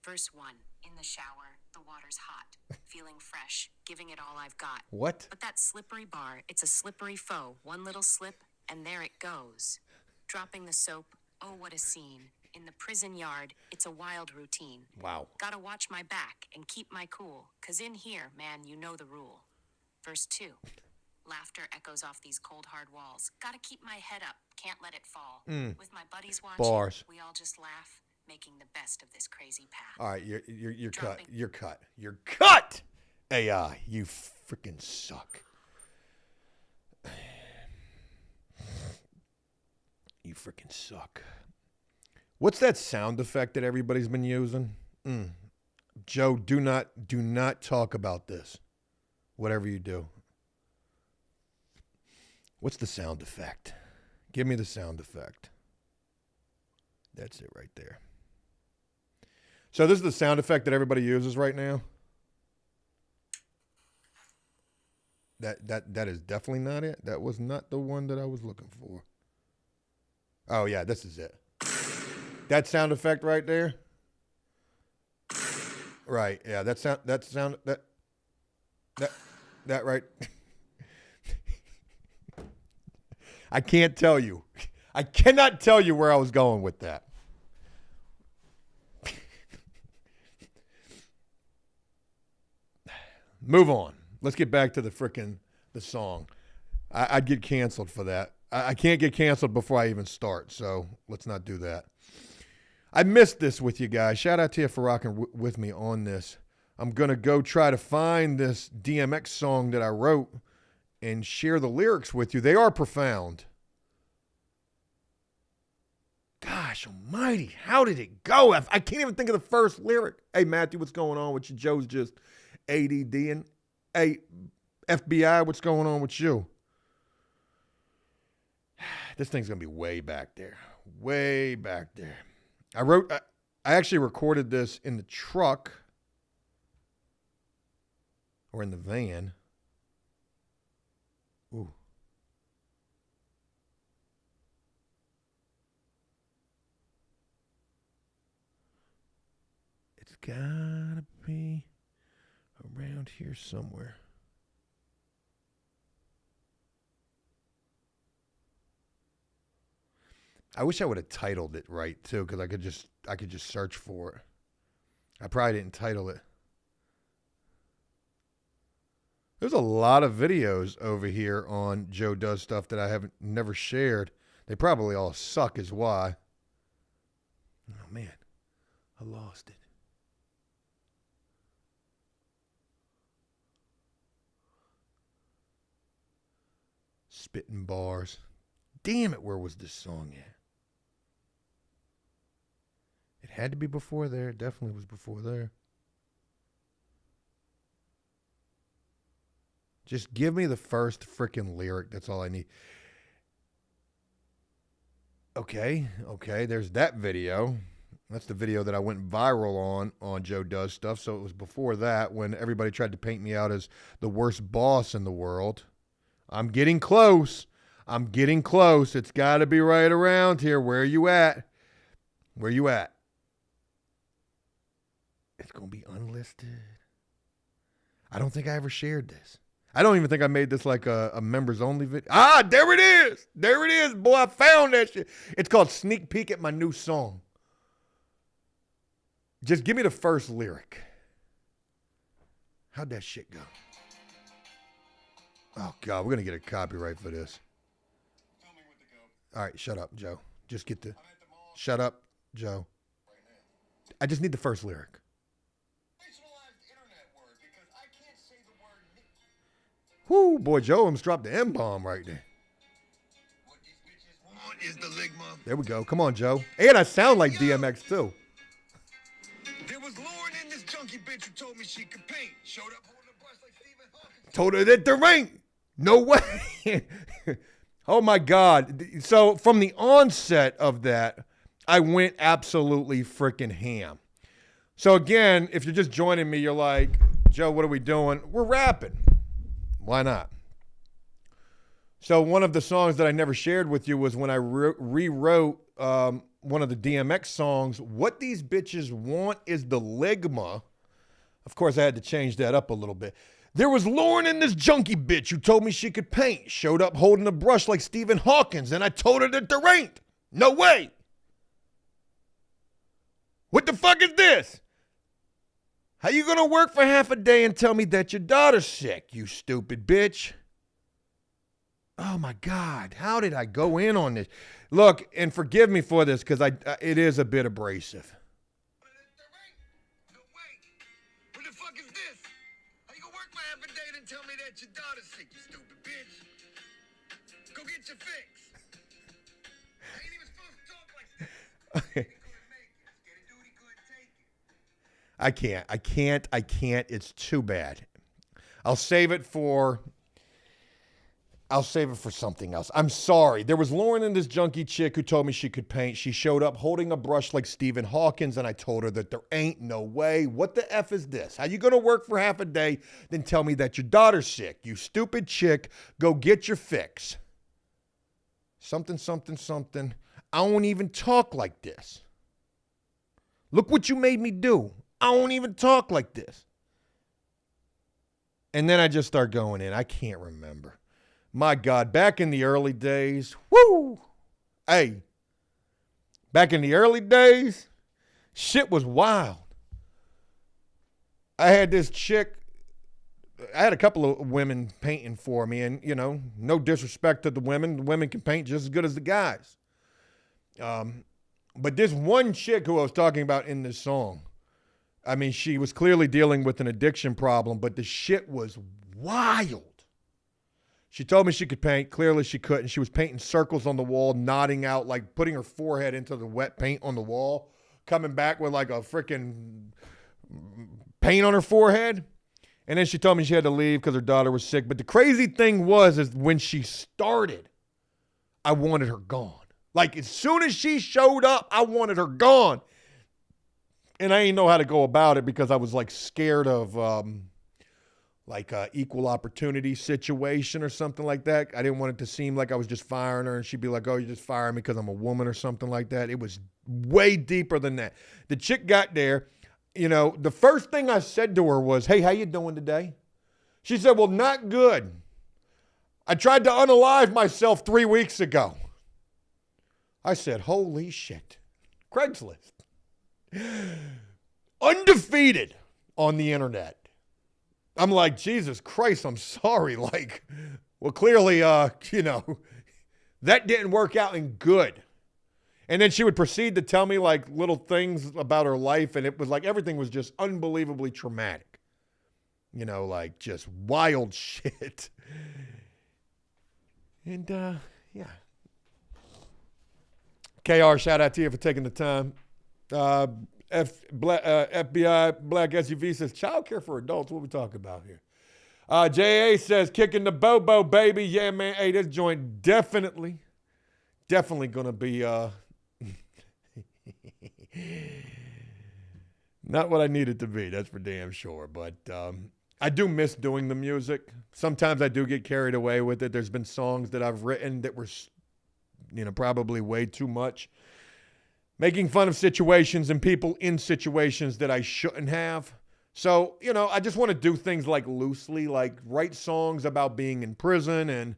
Verse 1, in the shower, the water's hot, feeling fresh, giving it all I've got. What? But that slippery bar, it's a slippery foe. One little slip, and there it goes. Dropping the soap, oh, what a scene. In the prison yard, it's a wild routine. Wow. Gotta watch my back and keep my cool, 'cause in here, man, you know the rule. Verse 2, laughter echoes off these cold, hard walls. Gotta keep my head up, can't let it fall. With my buddies watching, Bars. we all just laugh, making the best of this crazy path. All right, you're cut. You're cut. You're cut. AI, you freaking suck. You freaking suck. What's that sound effect that everybody's been using? Joe, do not talk about this. Whatever you do. What's the sound effect? Give me the sound effect. That's it right there. So this is the sound effect that everybody uses right now. That is definitely not it. That was not the one that I was looking for. Oh yeah, this is it. That sound effect right there. Right. Yeah, that right. I can't tell you. I cannot tell you where I was going with that. Move on. Let's get back to the song. I'd get canceled for that. I can't get canceled before I even start, so let's not do that. I missed this with you guys. Shout out to you for rocking with me on this. I'm going to go try to find this DMX song that I wrote and share the lyrics with you. They are profound. God. Gosh almighty, how did it go? I can't even think of the first lyric. Hey, Matthew, what's going on with you? Joe's just ADDing. Hey, FBI, what's going on with you? This thing's going to be way back there. Way back there. I actually recorded this in the truck or in the van. Ooh. It's gotta be around here somewhere. I wish I would have titled it right too, because I could just search for it. I probably didn't title it. There's a lot of videos over here on Joe Does Stuff that I never shared. They probably all suck is why. Oh man, I lost it. Spitting bars. Damn it, where was this song at? It had to be before there. It definitely was before there. Just give me the first freaking lyric. That's all I need. Okay, there's that video. That's the video that I went viral on Joe Does Stuff. So it was before that when everybody tried to paint me out as the worst boss in the world. I'm getting close. It's got to be right around here. Where are you at? It's going to be unlisted. I don't think I ever shared this. I don't even think I made this like a members only video. Ah, there it is. Boy, I found that shit. It's called Sneak Peek at My New Song. Just give me the first lyric. How'd that shit go? Oh, God, we're going to get a copyright for this. All right, shut up, Joe. Just get the... Shut up, Joe. I just need the first lyric. Whoo, boy, Joe almost dropped the M-bomb right there. What these bitches want is the ligma. There we go. Come on, Joe. And I sound like DMX, too. There was Lauren in this junkie bitch who told me she could paint. Showed up holding a brush like Stephen Hawking. Told her that there ain't no way. Oh, my God. So from the onset of that, I went absolutely freaking ham. So, again, if you're just joining me, you're like, Joe, what are we doing? We're rapping. Why not? So one of the songs that I never shared with you was when I rewrote one of the DMX songs, What These Bitches Want Is the Ligma. Of course, I had to change that up a little bit. There was Lauren in this junkie bitch who told me she could paint. Showed up holding a brush like Stephen Hawkins, and I told her that there ain't no way. What the fuck is this? How you gonna work for half a day and tell me that your daughter's sick, you stupid bitch? Oh my God, how did I go in on this? Look, and forgive me for this because it is a bit abrasive. No way. What the fuck is this? How you gonna work for half a day and tell me that your daughter's sick, you stupid bitch? Go get your fix. I ain't even supposed to talk like this. Okay. I can't. It's too bad. I'll save it for something else. I'm sorry. There was Lauren and this junkie chick who told me she could paint. She showed up holding a brush like Stephen Hawkins, and I told her that there ain't no way. What the F is this? How you going to work for half a day, then tell me that your daughter's sick? You stupid chick, go get your fix. Something. I don't even talk like this. Look what you made me do. I don't even talk like this. And then I just start going in. I can't remember. My God, back in the early days, woo! Hey, back in the early days, shit was wild. I had this chick, I had a couple of women painting for me, and, you know, no disrespect to the women can paint just as good as the guys. But this one chick who I was talking about in this song, I mean, she was clearly dealing with an addiction problem, but the shit was wild. She told me she could paint. Clearly she couldn't. She was painting circles on the wall, nodding out, like putting her forehead into the wet paint on the wall, coming back with like a freaking paint on her forehead. And then she told me she had to leave because her daughter was sick. But the crazy thing was, is when she started, I wanted her gone. Like as soon as she showed up, I wanted her gone. And I didn't know how to go about it because I was like scared of like a equal opportunity situation or something like that. I didn't want it to seem like I was just firing her and she'd be like, oh, you're just firing me because I'm a woman or something like that. It was way deeper than that. The chick got there. You know, the first thing I said to her was, hey, how you doing today? She said, well, not good. I tried to unalive myself 3 weeks ago. I said, holy shit. Craigslist. Undefeated on the internet. I'm like, Jesus Christ, I'm sorry. Like, well, clearly, you know, that didn't work out in good. And then she would proceed to tell me like little things about her life. And it was like, everything was just unbelievably traumatic. You know, like just wild shit. And, yeah. KR, shout out to you for taking the time. FBI Black SUV says, childcare for adults. What we talking about here? JA says, kicking the bobo, baby. Yeah, man. Hey, this joint definitely going to be not what I need it to be. That's for damn sure. But I do miss doing the music. Sometimes I do get carried away with it. There's been songs that I've written that were, you know, probably way too much. Making fun of situations and people in situations that I shouldn't have. So, you know, I just want to do things like loosely, like write songs about being in prison. And,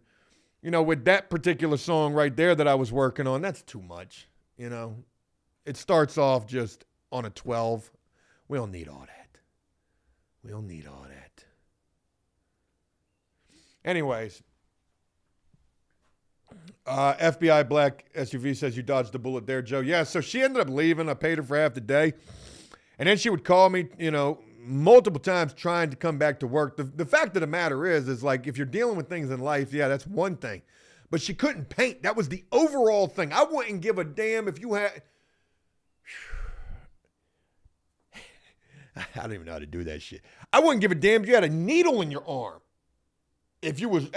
you know, with that particular song right there that I was working on, that's too much. You know, it starts off just on a 12. We don't need all that. We don't need all that. Anyways. FBI Black SUV says you dodged the bullet there, Joe. Yeah, so she ended up leaving. I paid her for half the day. And then she would call me, you know, multiple times trying to come back to work. The fact of the matter is like if you're dealing with things in life, yeah, that's one thing. But she couldn't paint. That was the overall thing. I wouldn't give a damn if you had... I don't even know how to do that shit. I wouldn't give a damn if you had a needle in your arm. If you was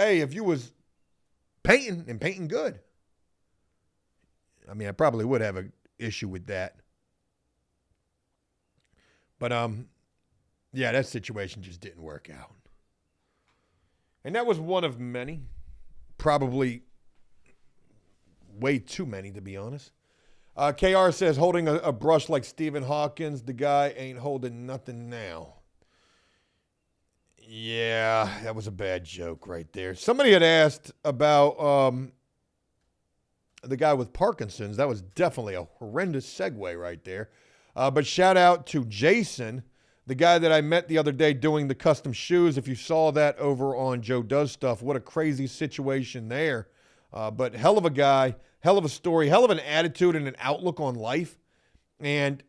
painting and painting good. I mean, I probably would have an issue with that. But, yeah, that situation just didn't work out. And that was one of many. Probably way too many, to be honest. KR says, holding a brush like Stephen Hawkins, the guy ain't holding nothing now. Yeah, that was a bad joke right there. Somebody had asked about the guy with Parkinson's. That was definitely a horrendous segue right there. But shout out to Jason, the guy that I met the other day doing the custom shoes. If you saw that over on Joe Does Stuff, what a crazy situation there. But hell of a guy, hell of a story, hell of an attitude and an outlook on life. And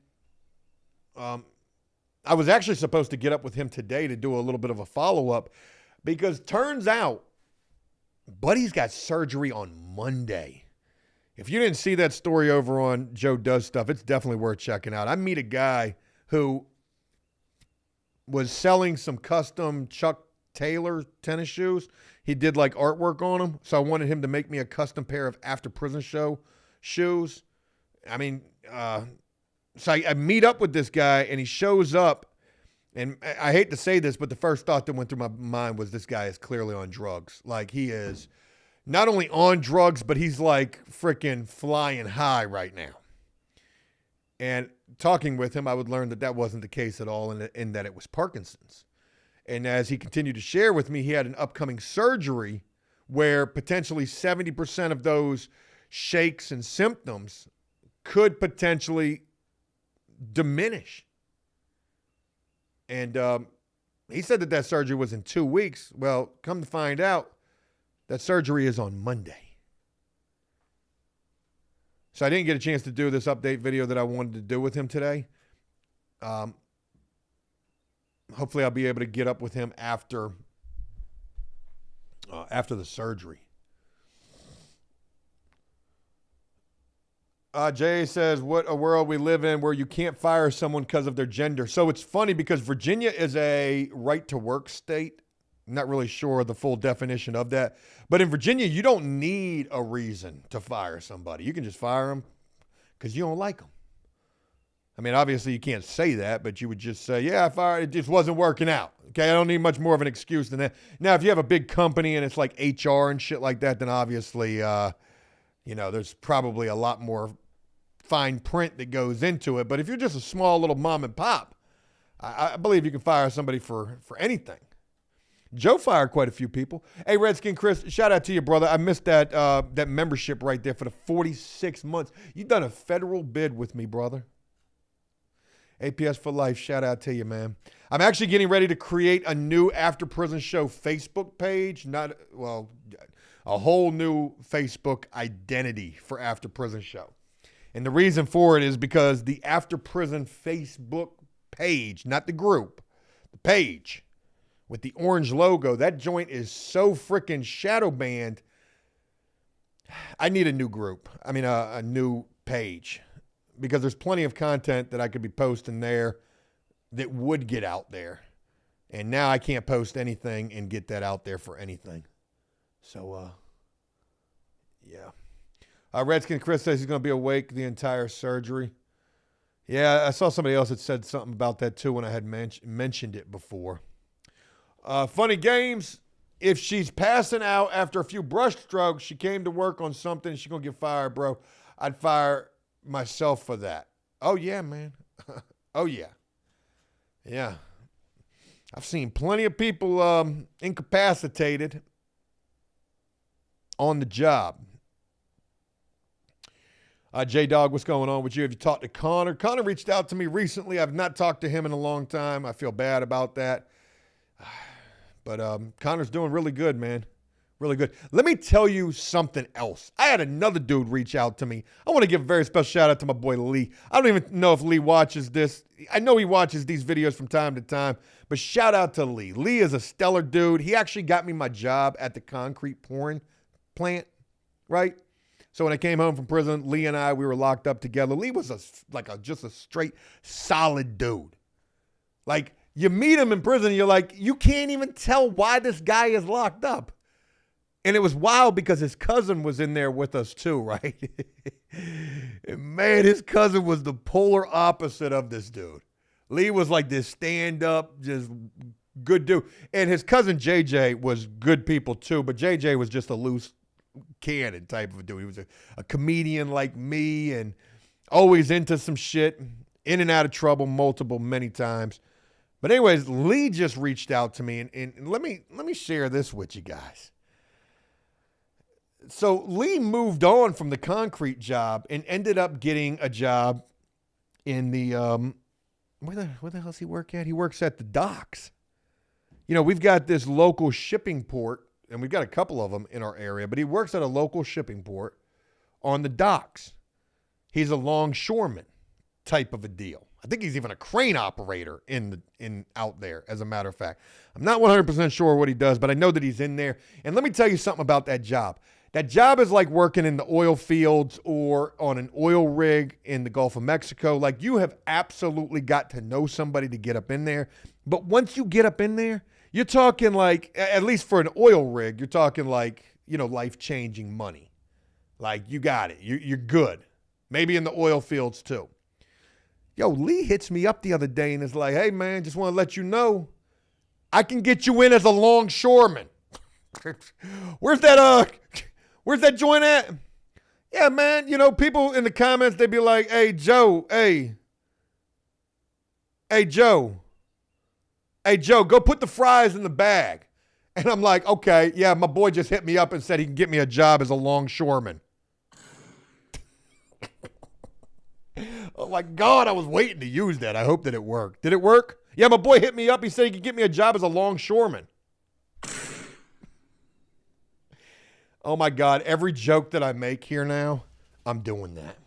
I was actually supposed to get up with him today to do a little bit of a follow-up because turns out Buddy's got surgery on Monday. If you didn't see that story over on Joe Does Stuff, it's definitely worth checking out. I meet a guy who was selling some custom Chuck Taylor tennis shoes. He did like artwork on them. So I wanted him to make me a custom pair of after prison show shoes. I mean, so I meet up with this guy and he shows up, and I hate to say this, but the first thought that went through my mind was this guy is clearly on drugs. Like he is not only on drugs, but he's like freaking flying high right now. And talking with him, I would learn that that wasn't the case at all, and that it was Parkinson's. And as he continued to share with me, he had an upcoming surgery where potentially 70% of those shakes and symptoms could potentially diminish. And he said that surgery was in 2 weeks. Well, come to find out, that surgery is on Monday. So I didn't get a chance to do this update video that I wanted to do with him today. Hopefully I'll be able to get up with him after after the surgery. Jay says, what a world we live in where you can't fire someone because of their gender. So it's funny because Virginia is a right-to-work state. I'm not really sure the full definition of that. But in Virginia, you don't need a reason to fire somebody. You can just fire them because you don't like them. I mean, obviously you can't say that, but you would just say, yeah, I fired, it just wasn't working out. Okay, I don't need much more of an excuse than that. Now, if you have a big company and it's like HR and shit like that, then obviously, there's probably a lot more fine print that goes into it. But if you're just a small little mom and pop, I believe you can fire somebody for anything. Joe fired quite a few people. Hey, Redskin Chris, shout out to you, brother. I missed that membership right there for the 46 months. You've done a federal bid with me, brother. APS for life, shout out to you, man. I'm actually getting ready to create a new After Prison Show Facebook page. A whole new Facebook identity for After Prison Show. And the reason for it is because the After Prison Facebook page, not the group, the page with the orange logo, that joint is so freaking shadow banned. I need a new group. I mean, a new page. Because there's plenty of content that I could be posting there that would get out there. And now I can't post anything and get that out there for anything. So, yeah. Redskin Chris says he's going to be awake the entire surgery. Yeah, I saw somebody else that said something about that too when I had mentioned it before. Funny games. If she's passing out after a few brush strokes, she came to work on something, she's going to get fired, bro. I'd fire myself for that. Oh, yeah, man. Oh, yeah. Yeah. I've seen plenty of people incapacitated on the job. J-Dog, what's going on with you? Have you talked to Connor? Connor reached out to me recently. I've not talked to him in a long time. I feel bad about that. But Connor's doing really good, man. Really good. Let me tell you something else. I had another dude reach out to me. I want to give a very special shout out to my boy Lee. I don't even know if Lee watches this. I know he watches these videos from time to time, but shout out to Lee. Lee is a stellar dude. He actually got me my job at the concrete pouring plant, right? So when I came home from prison, Lee and we were locked up together. Lee was just a straight solid dude. Like, you meet him in prison, you're like, you can't even tell why this guy is locked up. And it was wild because his cousin was in there with us too, right? And man, his cousin was the polar opposite of this dude. Lee was like this stand-up, just good dude. And his cousin JJ was good people too, but JJ was just a loose cannon type of a dude. He was a comedian like me and always into some shit, in and out of trouble many times. But anyways, Lee just reached out to me, and let me share this with you guys. So Lee moved on from the concrete job and ended up getting a job in the where the hell does he work at? He works at the docks. You know, we've got this local shipping port, and we've got a couple of them in our area, but he works at a local shipping port on the docks. He's a longshoreman type of a deal. I think he's even a crane operator in out there, as a matter of fact. I'm not 100% sure what he does, but I know that he's in there. And let me tell you something about that job. That job is like working in the oil fields or on an oil rig in the Gulf of Mexico. Like, you have absolutely got to know somebody to get up in there. But once you get up in there, you're talking like, at least for an oil rig, you're talking like, life-changing money. Like, you got it. You're good. Maybe in the oil fields too. Yo, Lee hits me up the other day and is like, hey, man, just want to let you know, I can get you in as a longshoreman. Where's that joint at? Yeah, man, people in the comments, they'd be like, hey, Joe, hey, Joe, go put the fries in the bag. And I'm like, okay, yeah, my boy just hit me up and said he can get me a job as a longshoreman. Oh my God, I was waiting to use that. I hope that it worked. Did it work? Yeah, my boy hit me up. He said he could get me a job as a longshoreman. Oh my God, every joke that I make here now, I'm doing that.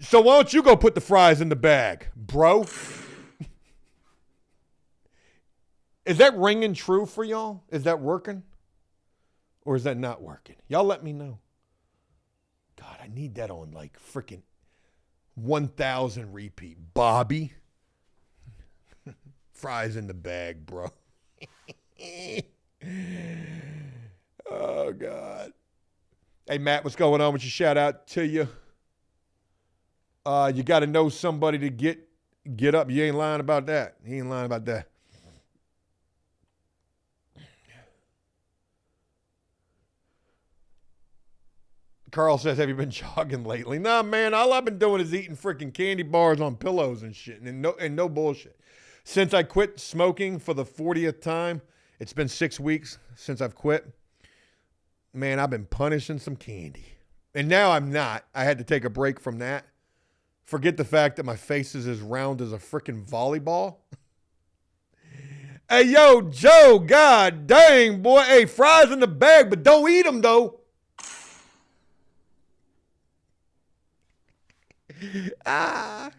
So why don't you go put the fries in the bag, bro? Is that ringing true for y'all? Is that working? Or is that not working? Y'all let me know. God, I need that on like freaking 1,000 repeat. Bobby. Fries in the bag, bro. Oh, God. Hey, Matt, what's going on with your shout out to you? You got to know somebody to get up. You ain't lying about that. He ain't lying about that. Carl says, have you been jogging lately? Nah, man, all I've been doing is eating freaking candy bars on pillows and shit, and no bullshit. Since I quit smoking for the 40th time, it's been 6 weeks since I've quit. Man, I've been punishing some candy. And now I'm not. I had to take a break from that. Forget the fact that my face is as round as a freaking volleyball. Hey, yo, Joe, god dang, boy. Hey, fries in the bag, but don't eat them, though. I'm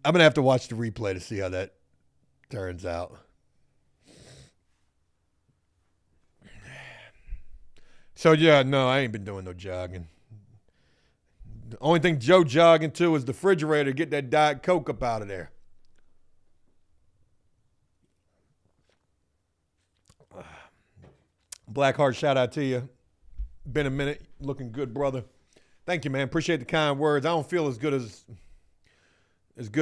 going to have to watch the replay to see how that turns out. So, yeah, no, I ain't been doing no jogging. The only thing Joe jogging to is the refrigerator to get that Diet Coke up out of there. Blackheart, shout out to you. Been a minute. Looking good, brother. Thank you, man. Appreciate the kind words. I don't feel as good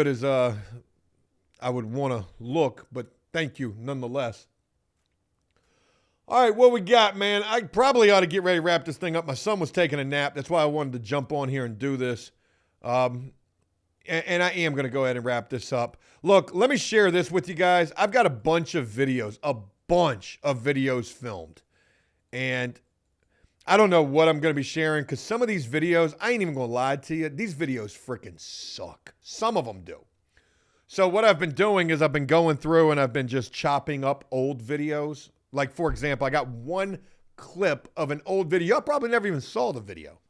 as I would want to look, but thank you nonetheless. All right, what we got, man? I probably ought to get ready to wrap this thing up. My son was taking a nap. That's why I wanted to jump on here and do this. And I am going to go ahead and wrap this up. Look, let me share this with you guys. I've got a bunch of videos filmed. And I don't know what I'm going to be sharing because some of these videos, I ain't even going to lie to you. These videos freaking suck. Some of them do. So what I've been doing is I've been going through and I've been just chopping up old videos. Like, for example, I got one clip of an old video. I probably never even saw the video.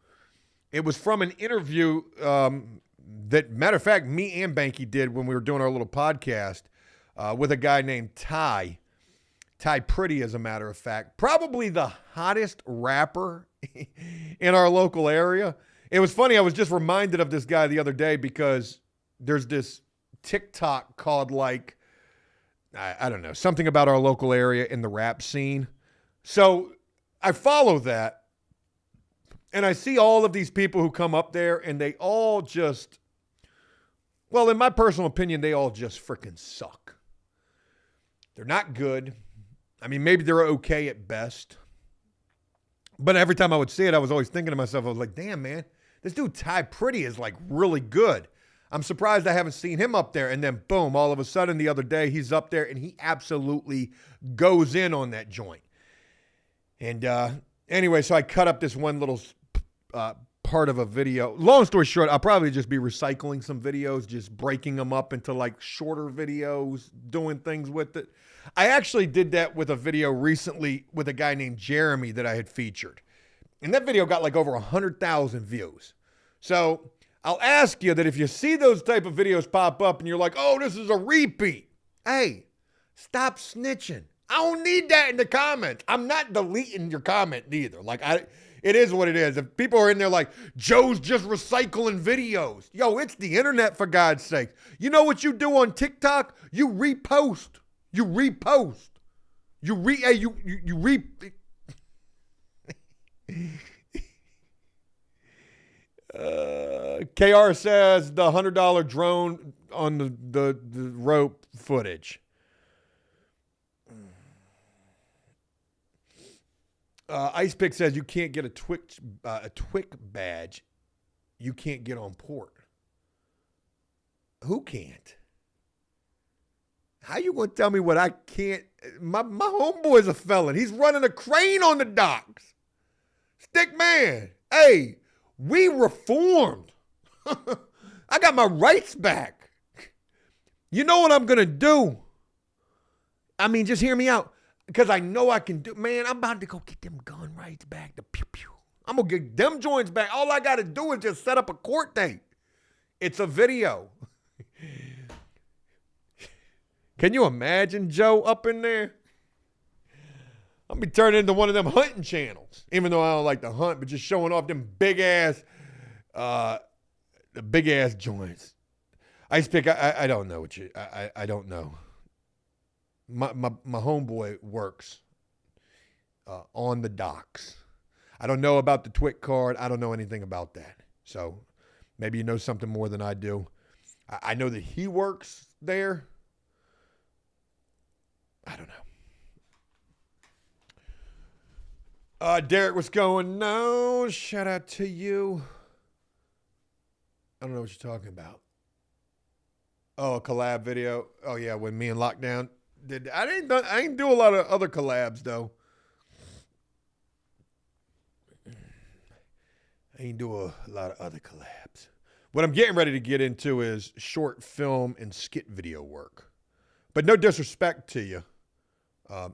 It was from an interview that, matter of fact, me and Banky did when we were doing our little podcast with a guy named Ty Pretty, as a matter of fact. Probably the hottest rapper in our local area. It was funny. I was just reminded of this guy the other day because there's this TikTok called like, I don't know, something about our local area in the rap scene. So I follow that and I see all of these people who come up there and they all just, well, in my personal opinion, they all just freaking suck. They're not good. I mean, maybe they're okay at best. But every time I would see it, I was always thinking to myself, I was like, damn, man, this dude Ty Pretty is like really good. I'm surprised I haven't seen him up there. And then boom, all of a sudden the other day he's up there and he absolutely goes in on that joint. And anyway, so I cut up this one little part of a video. Long story short, I'll probably just be recycling some videos, just breaking them up into like shorter videos, doing things with it. I actually did that with a video recently with a guy named Jeremy that I had featured. And that video got like over 100,000 views. So I'll ask you that if you see those type of videos pop up and you're like, oh, this is a repeat. Hey, stop snitching. I don't need that in the comments. I'm not deleting your comment either. Like, it is what it is. If people are in there like, Joe's just recycling videos. Yo, it's the internet, for God's sake. You know what you do on TikTok? You repost. You repost. You KR says the $100 drone on the rope footage. Ice Pick says you can't get a Twick badge. You can't get on port. Who can't? How you gonna tell me what I can't? My homeboy's a felon. He's running a crane on the docks. Stick man. Hey, we reformed. I got my rights back. You know what I'm gonna do? I mean, just hear me out. Because I know I can do, man, I'm about to go get them gun rights back. The pew pew. I'm going to get them joints back. All I got to do is just set up a court date. It's a video. Can you imagine Joe up in there? I'll be turning into one of them hunting channels, even though I don't like to hunt, but just showing off them big ass joints. Ice Pick, I don't know what you, I don't know. My homeboy works on the docks. I don't know about the Twit card. I don't know anything about that. So maybe you know something more than I do. I know that he works there. I don't know. Derek, what's going on? Shout out to you. I don't know what you're talking about. Oh, a collab video. Oh yeah, when me and Lockdown did. I didn't do a lot of other collabs though. I ain't do a lot of other collabs. What I'm getting ready to get into is short film and skit video work. But no disrespect to you,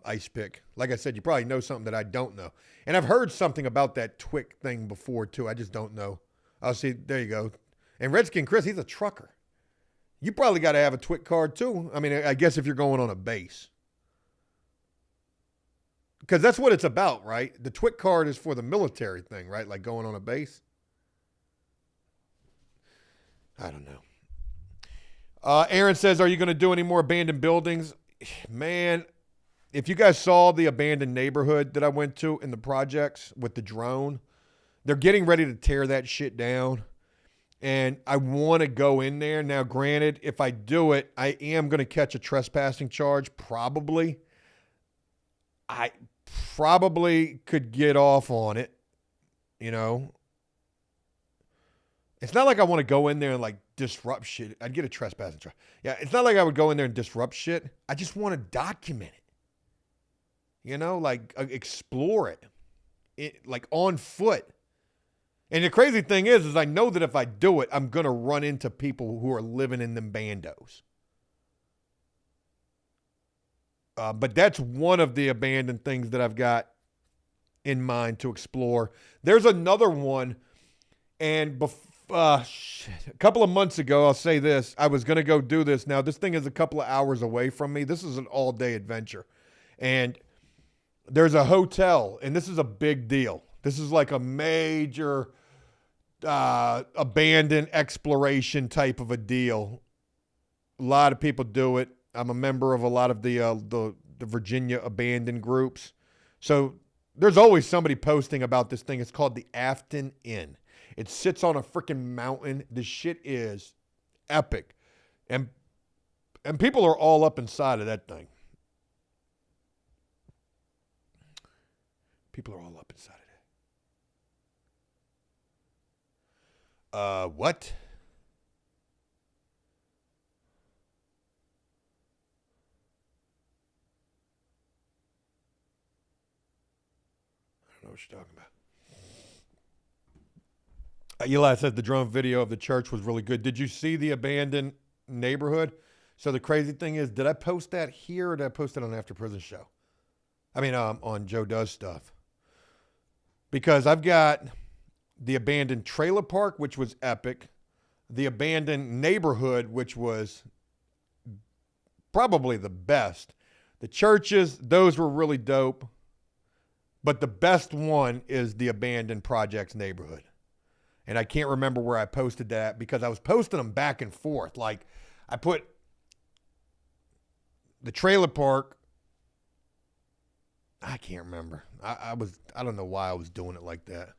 Ice Pick. Like I said, you probably know something that I don't know. And I've heard something about that Twick thing before too. I just don't know. Oh, see, there you go. And Redskin Chris, he's a trucker. You probably got to have a Twick card too. I mean, I guess if you're going on a base. Because that's what it's about, right? The Twick card is for the military thing, right? Like going on a base. I don't know. Aaron says, are you going to do any more abandoned buildings? Man, if you guys saw the abandoned neighborhood that I went to in the projects with the drone, they're getting ready to tear that shit down. And I want to go in there. Now, granted, if I do it, I am going to catch a trespassing charge, probably. I probably could get off on it, you know. It's not like I want to go in there and like disrupt shit. I'd get a trespassing charge. Yeah, it's not like I would go in there and disrupt shit. I just want to document it. You know, like explore it like on foot. And the crazy thing is I know that if I do it, I'm going to run into people who are living in them bandos. But that's one of the abandoned things that I've got in mind to explore. There's another one, and a couple of months ago, I'll say this, I was going to go do this. Now, this thing is a couple of hours away from me. This is an all-day adventure. And there's a hotel, and this is a big deal. This is like a major abandoned exploration type of a deal. A lot of people do it. I'm a member of a lot of the Virginia abandoned groups. So there's always somebody posting about this thing. It's called the Afton Inn. It sits on a freaking mountain. The shit is epic. And people are all up inside of that thing. People are all up inside of it. What? I don't know what you're talking about. Eli said the drone video of the church was really good. Did you see the abandoned neighborhood? So the crazy thing is, did I post that here or did I post it on After Prison Show? I mean, on Joe Does Stuff. Because I've got the abandoned trailer park, which was epic. The abandoned neighborhood, which was probably the best. The churches, those were really dope. But the best one is the abandoned projects neighborhood. And I can't remember where I posted that because I was posting them back and forth. Like I put the trailer park. I can't remember. I don't know why I was doing it like that.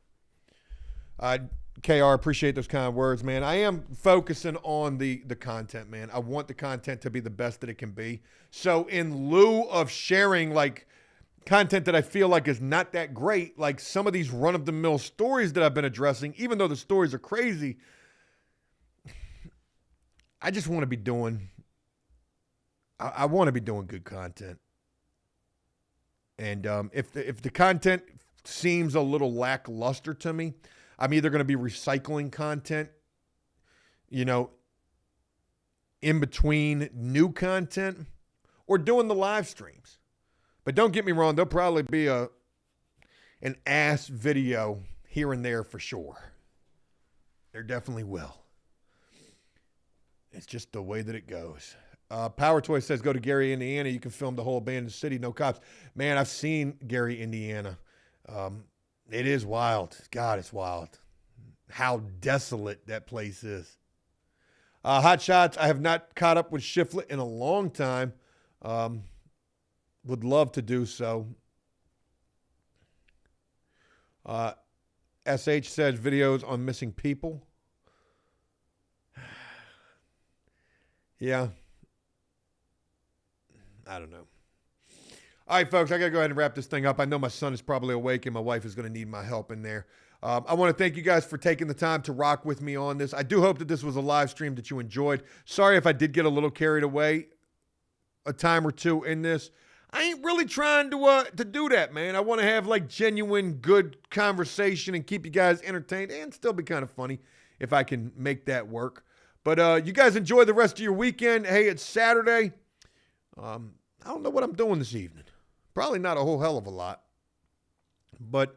KR, appreciate those kind of words, man. I am focusing on the content, man. I want the content to be the best that it can be. So in lieu of sharing like content that I feel like is not that great, like some of these run-of-the-mill stories that I've been addressing, even though the stories are crazy, I just want to be doing, I want to be doing good content. And if the content seems a little lackluster to me, I'm either going to be recycling content, you know, in between new content or doing the live streams. But don't get me wrong, there'll probably be an ass video here and there for sure. There definitely will. It's just the way that it goes. Power Toy says, go to Gary, Indiana. You can film the whole abandoned city, no cops. Man, I've seen Gary, Indiana. It is wild. God, it's wild. How desolate that place is. Hot Shots, I have not caught up with Shiflet in a long time. Would love to do so. SH says videos on missing people. Yeah. I don't know. All right, folks, I got to go ahead and wrap this thing up. I know my son is probably awake and my wife is going to need my help in there. I want to thank you guys for taking the time to rock with me on this. I do hope that this was a live stream that you enjoyed. Sorry if I did get a little carried away a time or two in this. I ain't really trying to do that, man. I want to have like genuine good conversation and keep you guys entertained and still be kind of funny if I can make that work. But you guys enjoy the rest of your weekend. Hey, it's Saturday. I don't know what I'm doing this evening. Probably not a whole hell of a lot. But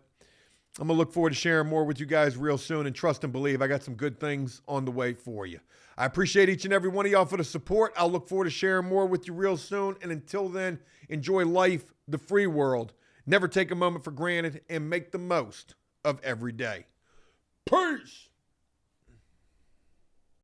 I'm going to look forward to sharing more with you guys real soon. And trust and believe, I got some good things on the way for you. I appreciate each and every one of y'all for the support. I'll look forward to sharing more with you real soon. And until then, enjoy life, the free world. Never take a moment for granted and make the most of every day. Peace!